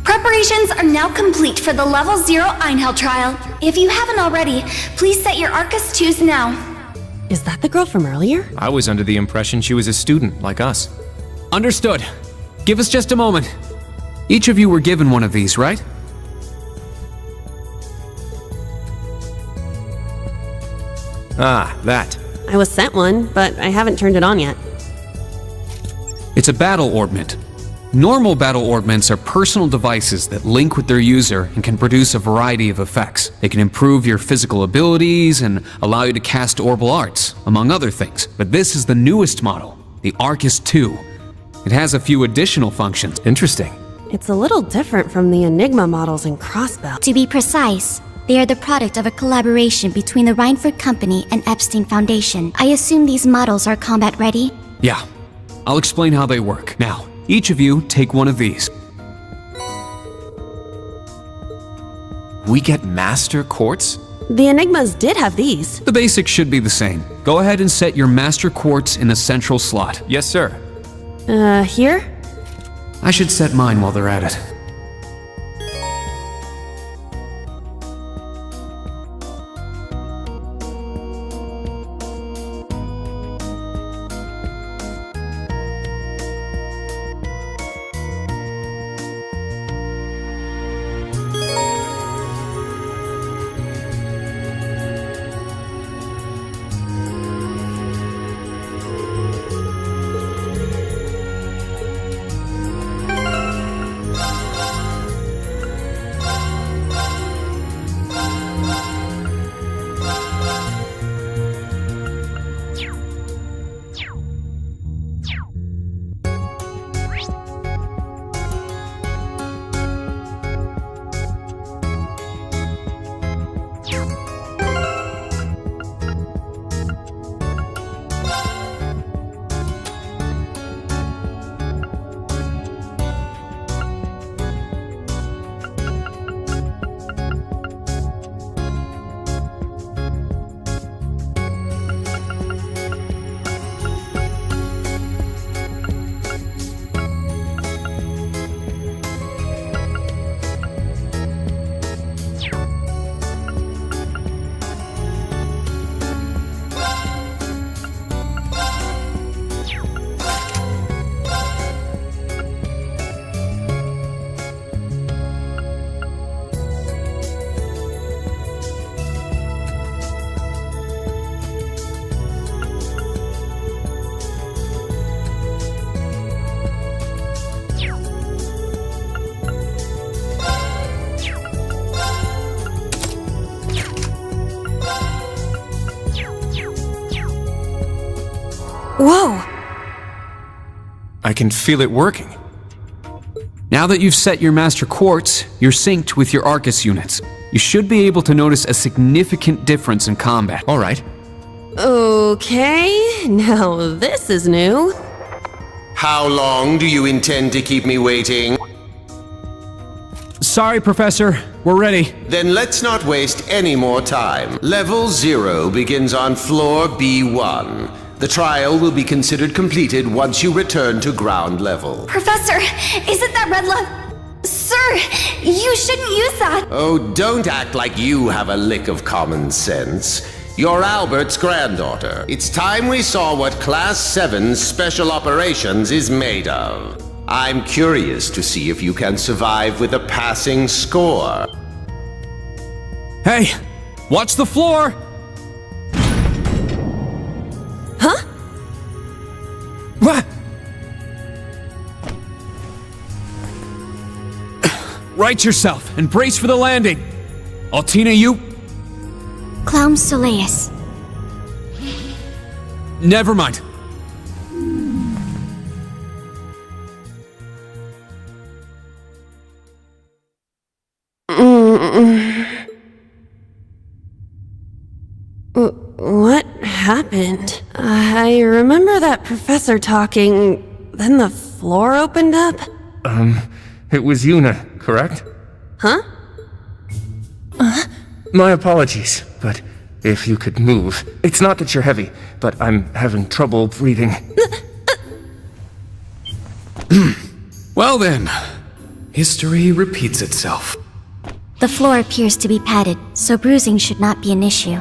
Preparations are now complete for the Level 0 Einhell trial. If you haven't already, please set your Arcus 2s now. Is that the girl from earlier? I was under the impression she was a student, like us. Understood. Give us just a moment. Each of you were given one of these, right? Ah, that. I was sent one, but I haven't turned it on yet. It's a battle orbment. Normal battle orbments are personal devices that link with their user and can produce a variety of effects. They can improve your physical abilities and allow you to cast orbal arts, among other things. But this is the newest model, the Arcus 2. It has a few additional functions. Interesting. It's a little different from the Enigma models in Crossbell. To be precise, they are the product of a collaboration between the Reinford Company and Epstein Foundation. I assume these models are combat ready? Yeah. I'll explain how they work. Now, each of you take one of these. We get Master Quartz? The Enigmas did have these. The basics should be the same. Go ahead and set your Master Quartz in a central slot. Yes, sir. Here? I should set mine while they're at it. Whoa! I can feel it working. Now that you've set your Master Quartz, you're synced with your Arcus units. You should be able to notice a significant difference in combat. All right. Okay, now this is new. How long do you intend to keep me waiting? Sorry, Professor. We're ready. Then let's not waste any more time. Level 0 begins on floor B1. The trial will be considered completed once you return to ground level. Professor, isn't that red love? Sir, you shouldn't use that. Oh, don't act like you have a lick of common sense. You're Albert's granddaughter. It's time we saw what Class 7 Special Operations is made of. I'm curious to see if you can survive with a passing score. Hey, watch the floor! Huh? What? Right yourself and brace for the landing. Altina, you? Clown Soleus. Never mind. What happened? I remember that professor talking, then the floor opened up? It was Yuna, correct? Huh? My apologies, but if you could move. It's not that you're heavy, but I'm having trouble breathing. Well then, history repeats itself. The floor appears to be padded, so bruising should not be an issue.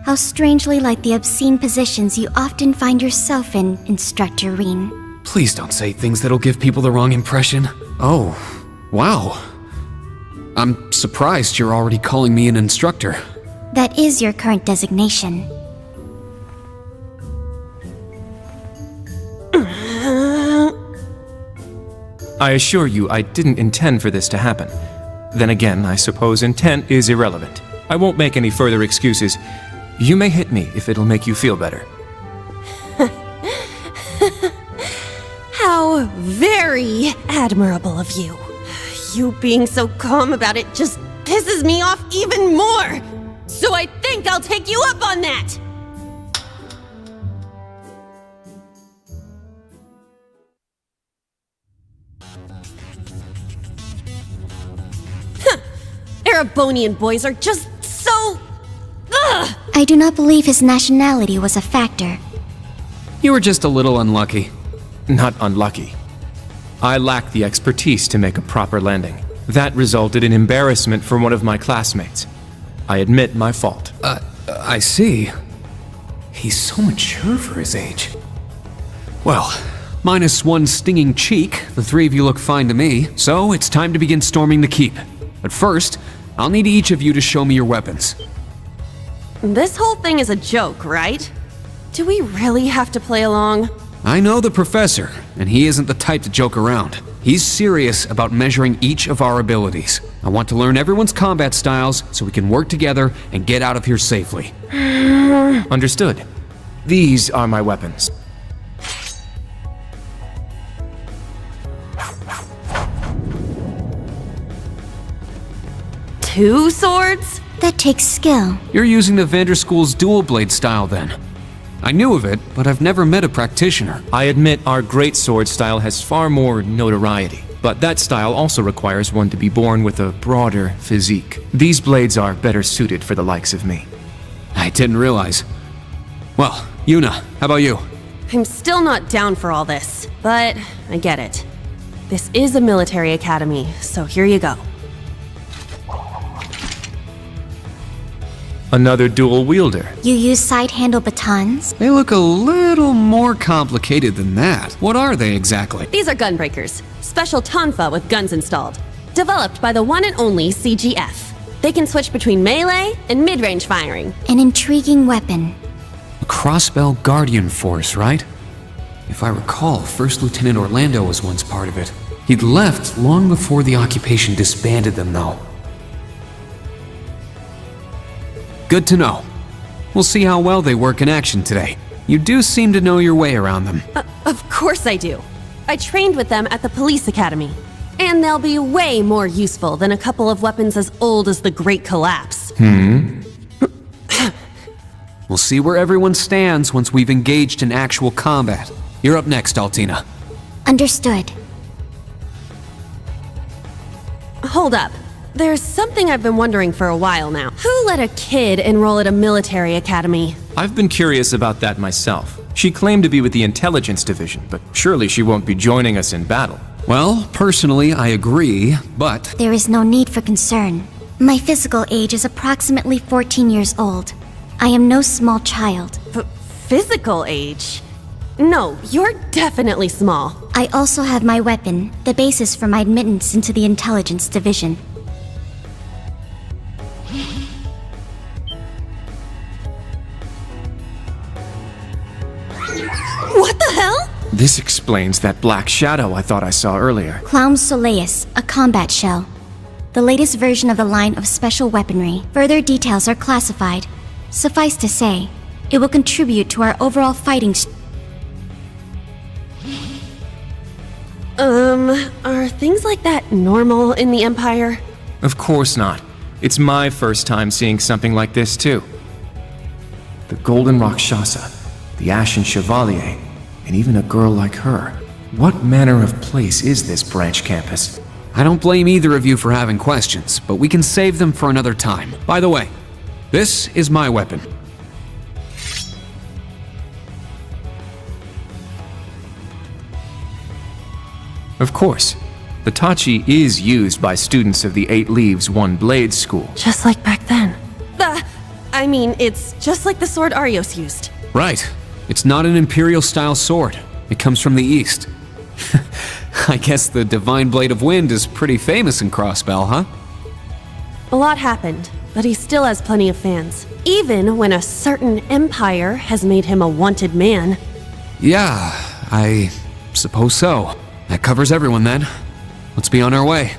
How strangely like the obscene positions you often find yourself in, Instructor Reen. Please don't say things that'll give people the wrong impression. Oh, wow. I'm surprised you're already calling me an instructor. That is your current designation. I assure you, I didn't intend for this to happen. Then again, I suppose intent is irrelevant. I won't make any further excuses. You may hit me if it'll make you feel better. How very admirable of you. You being so calm about it just pisses me off even more. So I think I'll take you up on that. Erebonian boys are just so... Ugh! I do not believe his nationality was a factor. You were just a little unlucky. Not unlucky. I lacked the expertise to make a proper landing. That resulted in embarrassment for one of my classmates. I admit my fault. I see. He's so mature for his age. Well, minus one stinging cheek, the three of you look fine to me, so it's time to begin storming the keep. But first, I'll need each of you to show me your weapons. This whole thing is a joke, right? Do we really have to play along? I know the professor, and he isn't the type to joke around. He's serious about measuring each of our abilities. I want to learn everyone's combat styles so we can work together and get out of here safely. Understood. These are my weapons. Two swords? That takes skill. You're using the Vanderschool's dual blade style then. I knew of it, but I've never met a practitioner. I admit our great sword style has far more notoriety, but that style also requires one to be born with a broader physique. These blades are better suited for the likes of me. I didn't realize. Well, Yuna, how about you? I'm still not down for all this, but I get it. This is a military academy, so here you go. Another dual wielder. You use side-handle batons? They look a little more complicated than that. What are they exactly? These are gunbreakers. Special tonfa with guns installed. Developed by the one and only CGF. They can switch between melee and mid-range firing. An intriguing weapon. A Crossbell Guardian Force, right? If I recall, First Lieutenant Orlando was once part of it. He'd left long before the occupation disbanded them, though. Good to know. We'll see how well they work in action today. You do seem to know your way around them. Of course I do. I trained with them at the police academy. And they'll be way more useful than a couple of weapons as old as the Great Collapse. We'll see where everyone stands once we've engaged in actual combat. You're up next, Altina. Understood. Hold up. There's something I've been wondering for a while now. Who let a kid enroll at a military academy? I've been curious about that myself. She claimed to be with the intelligence division, but surely she won't be joining us in battle. Well, personally, I agree, but... There is no need for concern. My physical age is approximately 14 years old. I am no small child. Physical age? No, you're definitely small. I also have my weapon, the basis for my admittance into the intelligence division. What the hell? This explains that black shadow I thought I saw earlier. Clown Soleus, a combat shell. The latest version of the line of special weaponry. Further details are classified. Suffice to say, it will contribute to our overall fighting. Are things like that normal in the Empire? Of course not. It's my first time seeing something like this, too. The Golden Rakshasa, the Ashen Chevalier, and even a girl like her. What manner of place is this branch campus? I don't blame either of you for having questions, but we can save them for another time. By the way, this is my weapon. Of course. The Tachi is used by students of the 8 Leaves, 1 Blade school. Just like back then. I mean, it's just like the sword Arios used. Right. It's not an Imperial-style sword. It comes from the East. I guess the Divine Blade of Wind is pretty famous in Crossbell, huh? A lot happened, but he still has plenty of fans. Even when a certain empire has made him a wanted man. Yeah, I suppose so. That covers everyone then. Let's be on our way.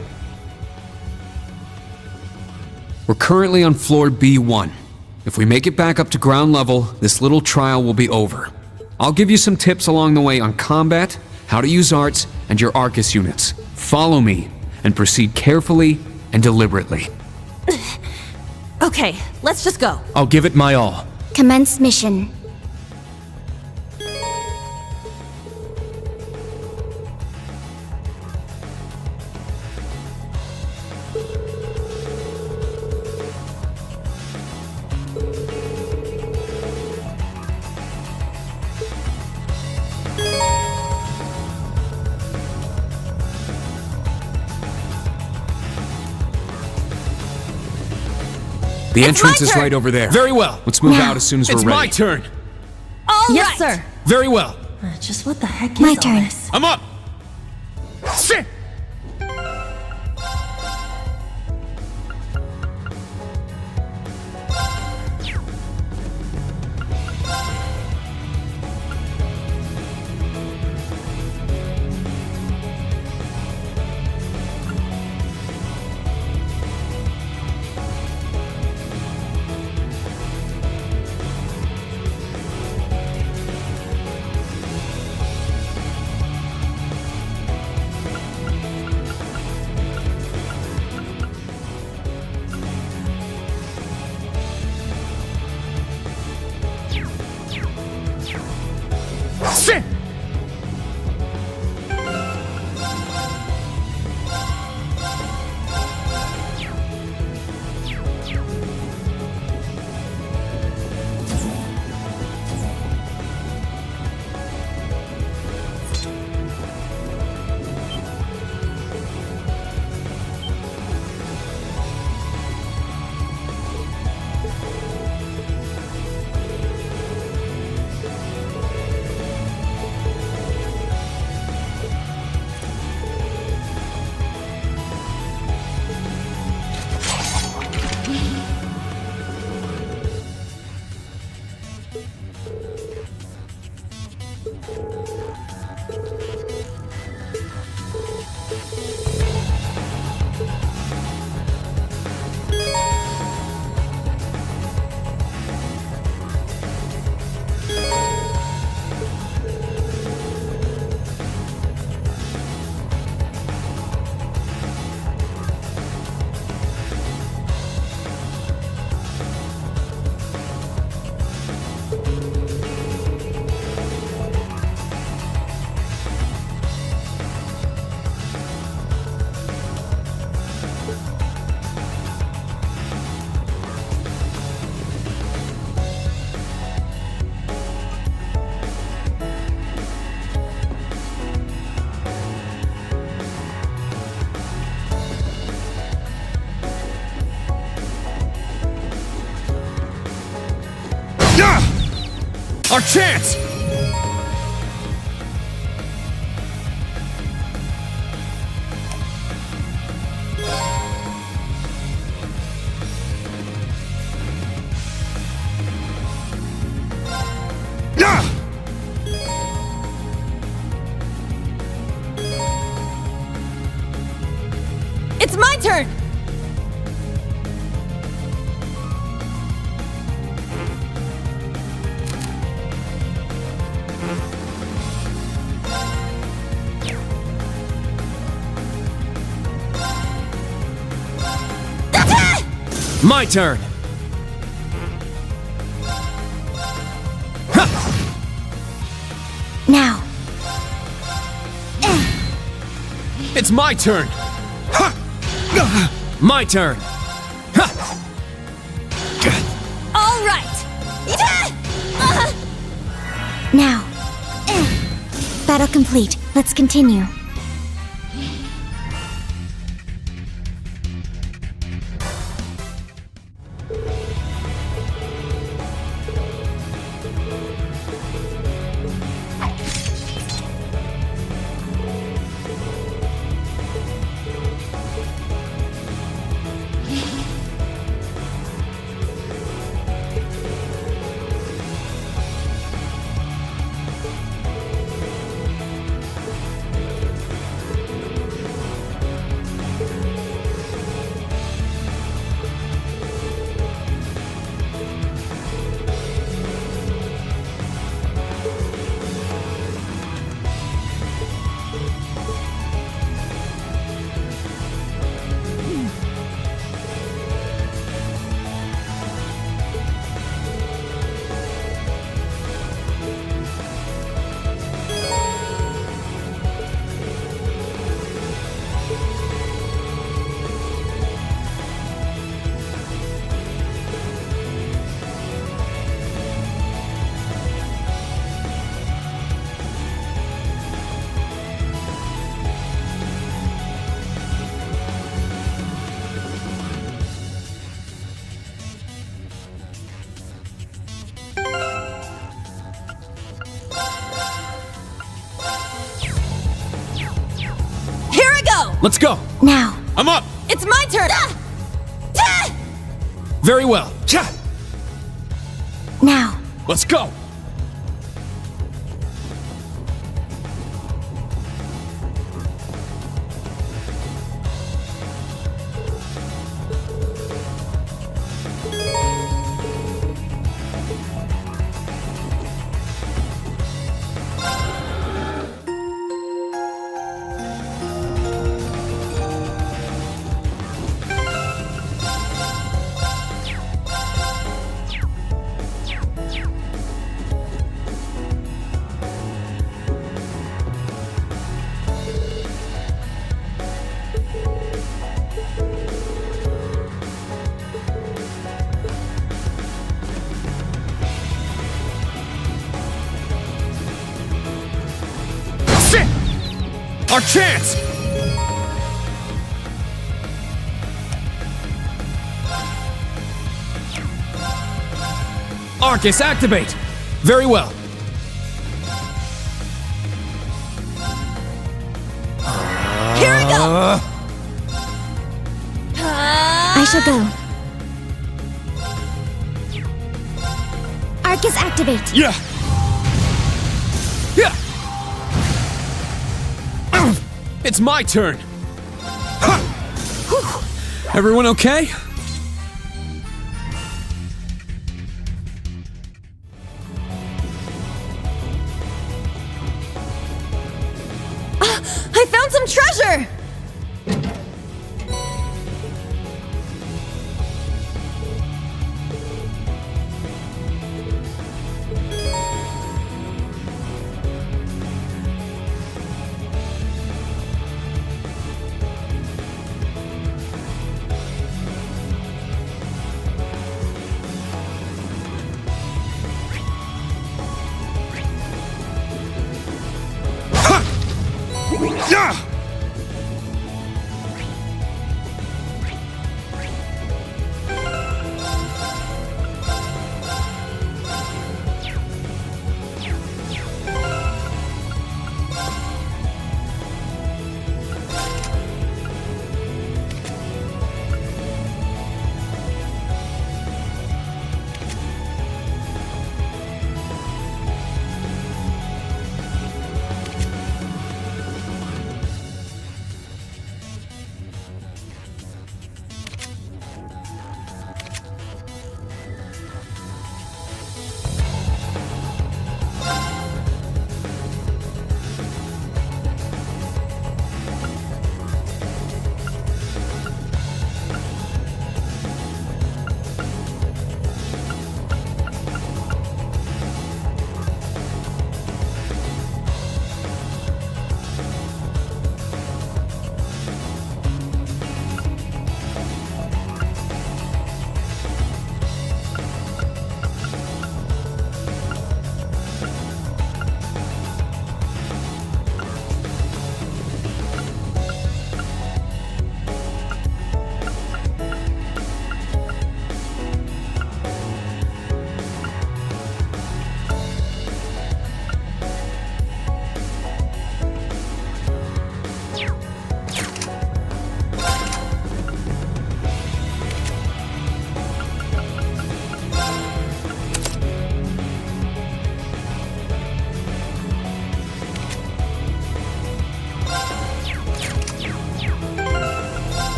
We're currently on floor B1. If we make it back up to ground level, this little trial will be over. I'll give you some tips along the way on combat, how to use arts, and your Arcus units. Follow me, and proceed carefully and deliberately. Okay, let's just go. I'll give it my all. Commence mission. The entrance is right over there. Very well. Let's move out as soon as we're It's ready. my turn. Yes, sir. Very well. Just what the heck is My all turn. this? I'm up. Sit. Our chance! It's my turn! My turn! Now. It's my turn! My turn! All right! Now. Battle complete. Let's continue. Let's go! Now. I'm up! It's my turn! Very well. Now. Let's go! Our chance! Arcus, activate! Very well. Here we go! I shall go. Arcus, activate! Yeah! Yeah! It's my turn! Everyone okay? I found some treasure!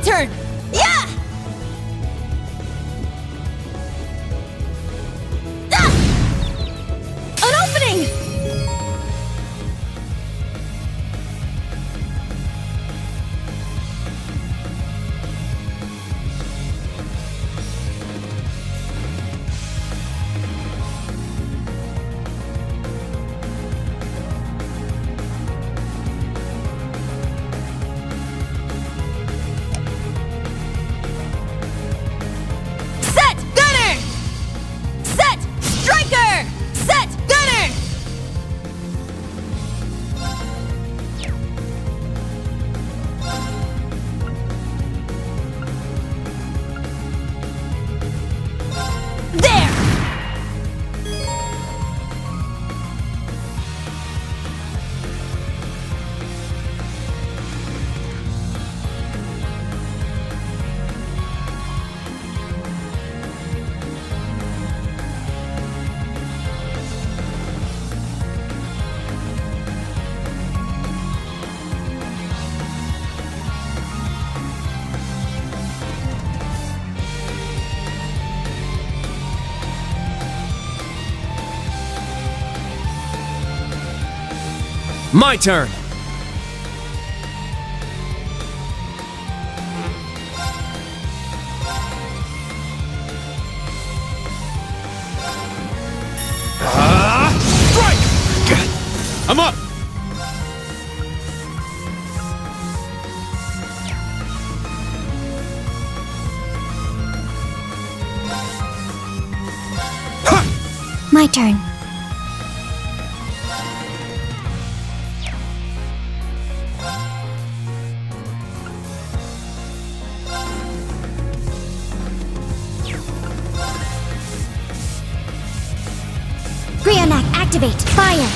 turn! Yeah! Ah! An opening! Set gunner! Set striker! Set gunner! There! My turn! Strike! I'm up! My turn. Brionac, activate! Fire!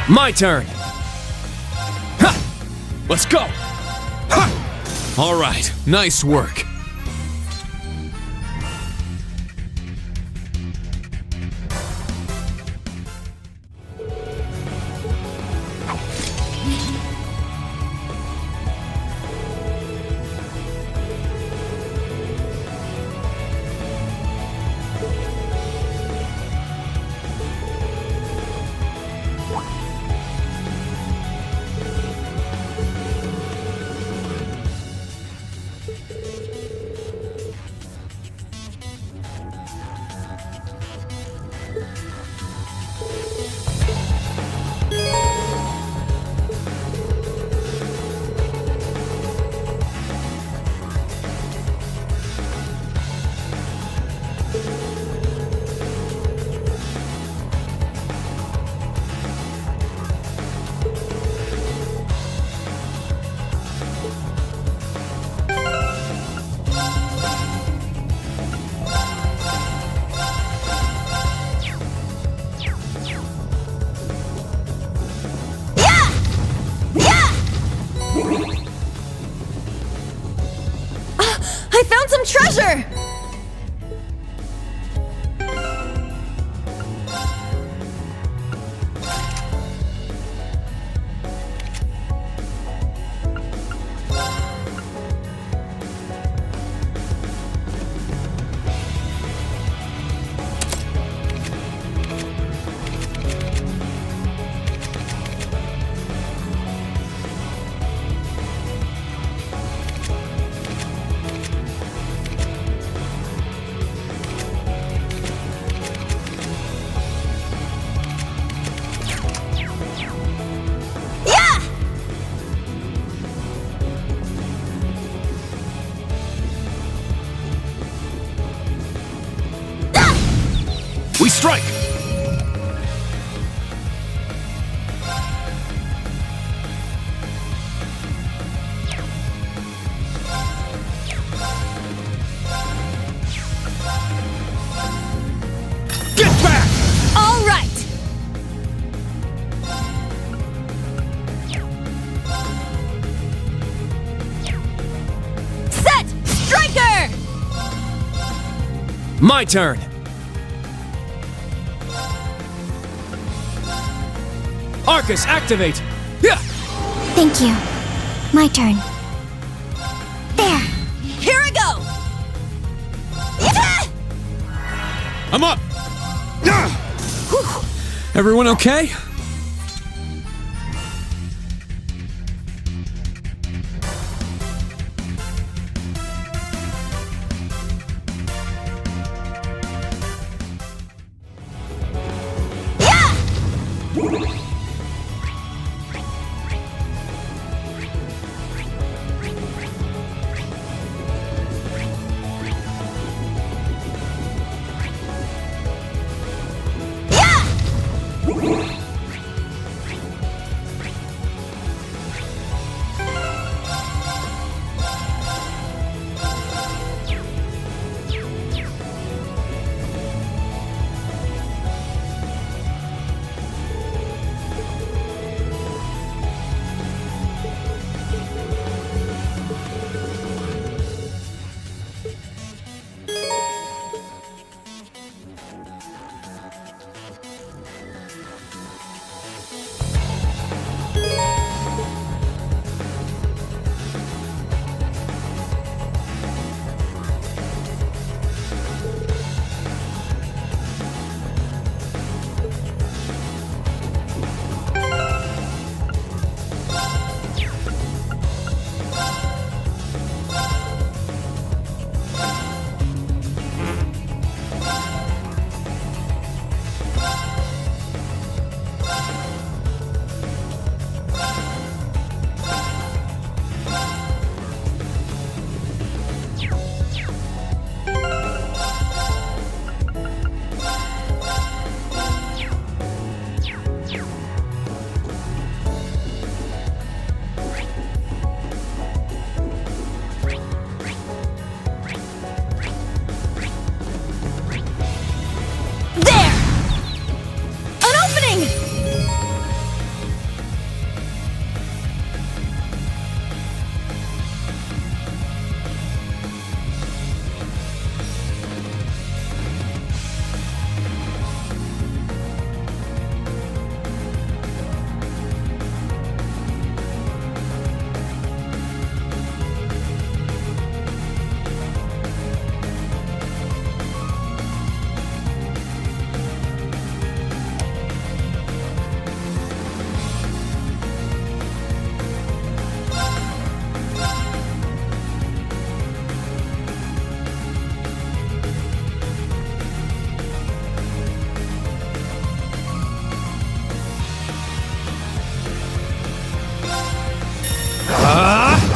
My turn! Ha! Let's go! Ha! All right, nice work. I found some treasure! We strike! Get back! All right! Set striker! My turn! Arcus, activate! Yeah! Thank you. My turn. There! Here I go! I'm up! Everyone okay?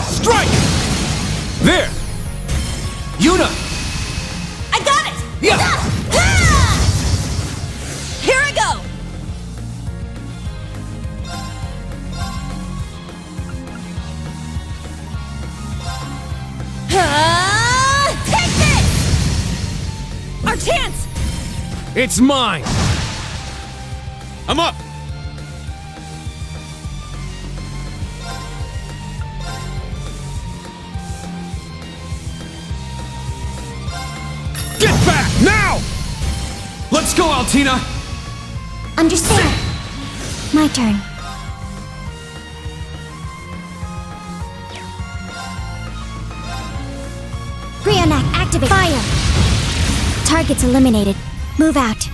Strike! There! Yuna! I got it! Yeah! Here I go! Take this! Our chance! It's mine! I'm up! Get back, now! Let's go, Altina! Understand. My turn. Brionac, activate. Fire! Target's eliminated. Move out.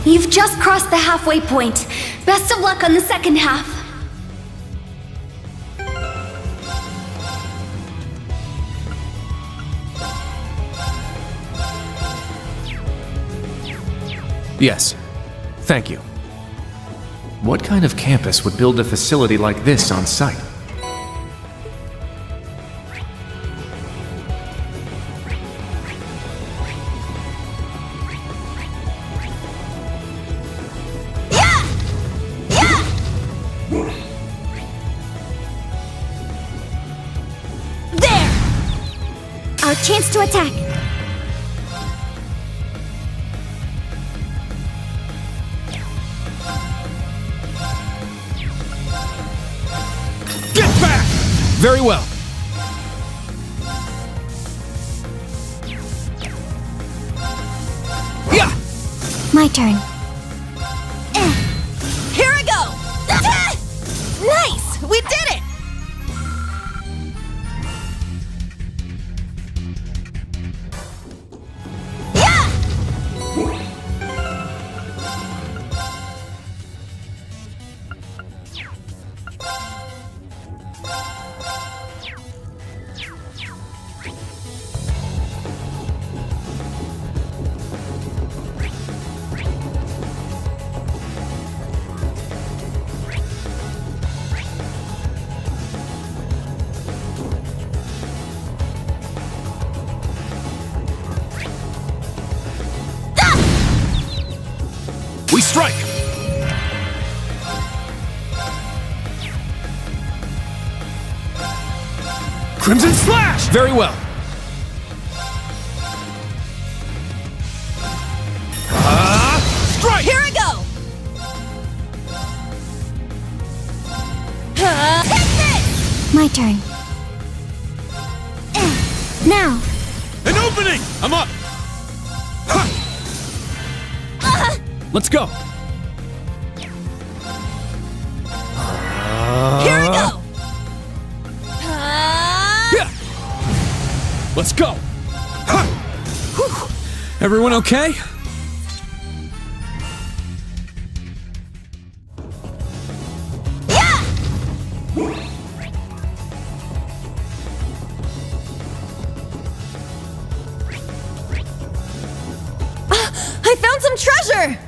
You've just crossed the halfway point. Best of luck on the second half. Yes. Thank you. What kind of campus would build a facility like this on site? Our chance to attack. Get back! Very well. Yeah. My turn. Here I go! Nice! We did it! We strike! Crimson Slash! Very well. Strike! Here I go! My turn. Now. An opening! I'm up! Let's go! Here I go! Yeah. Let's go! Everyone okay? I found some treasure!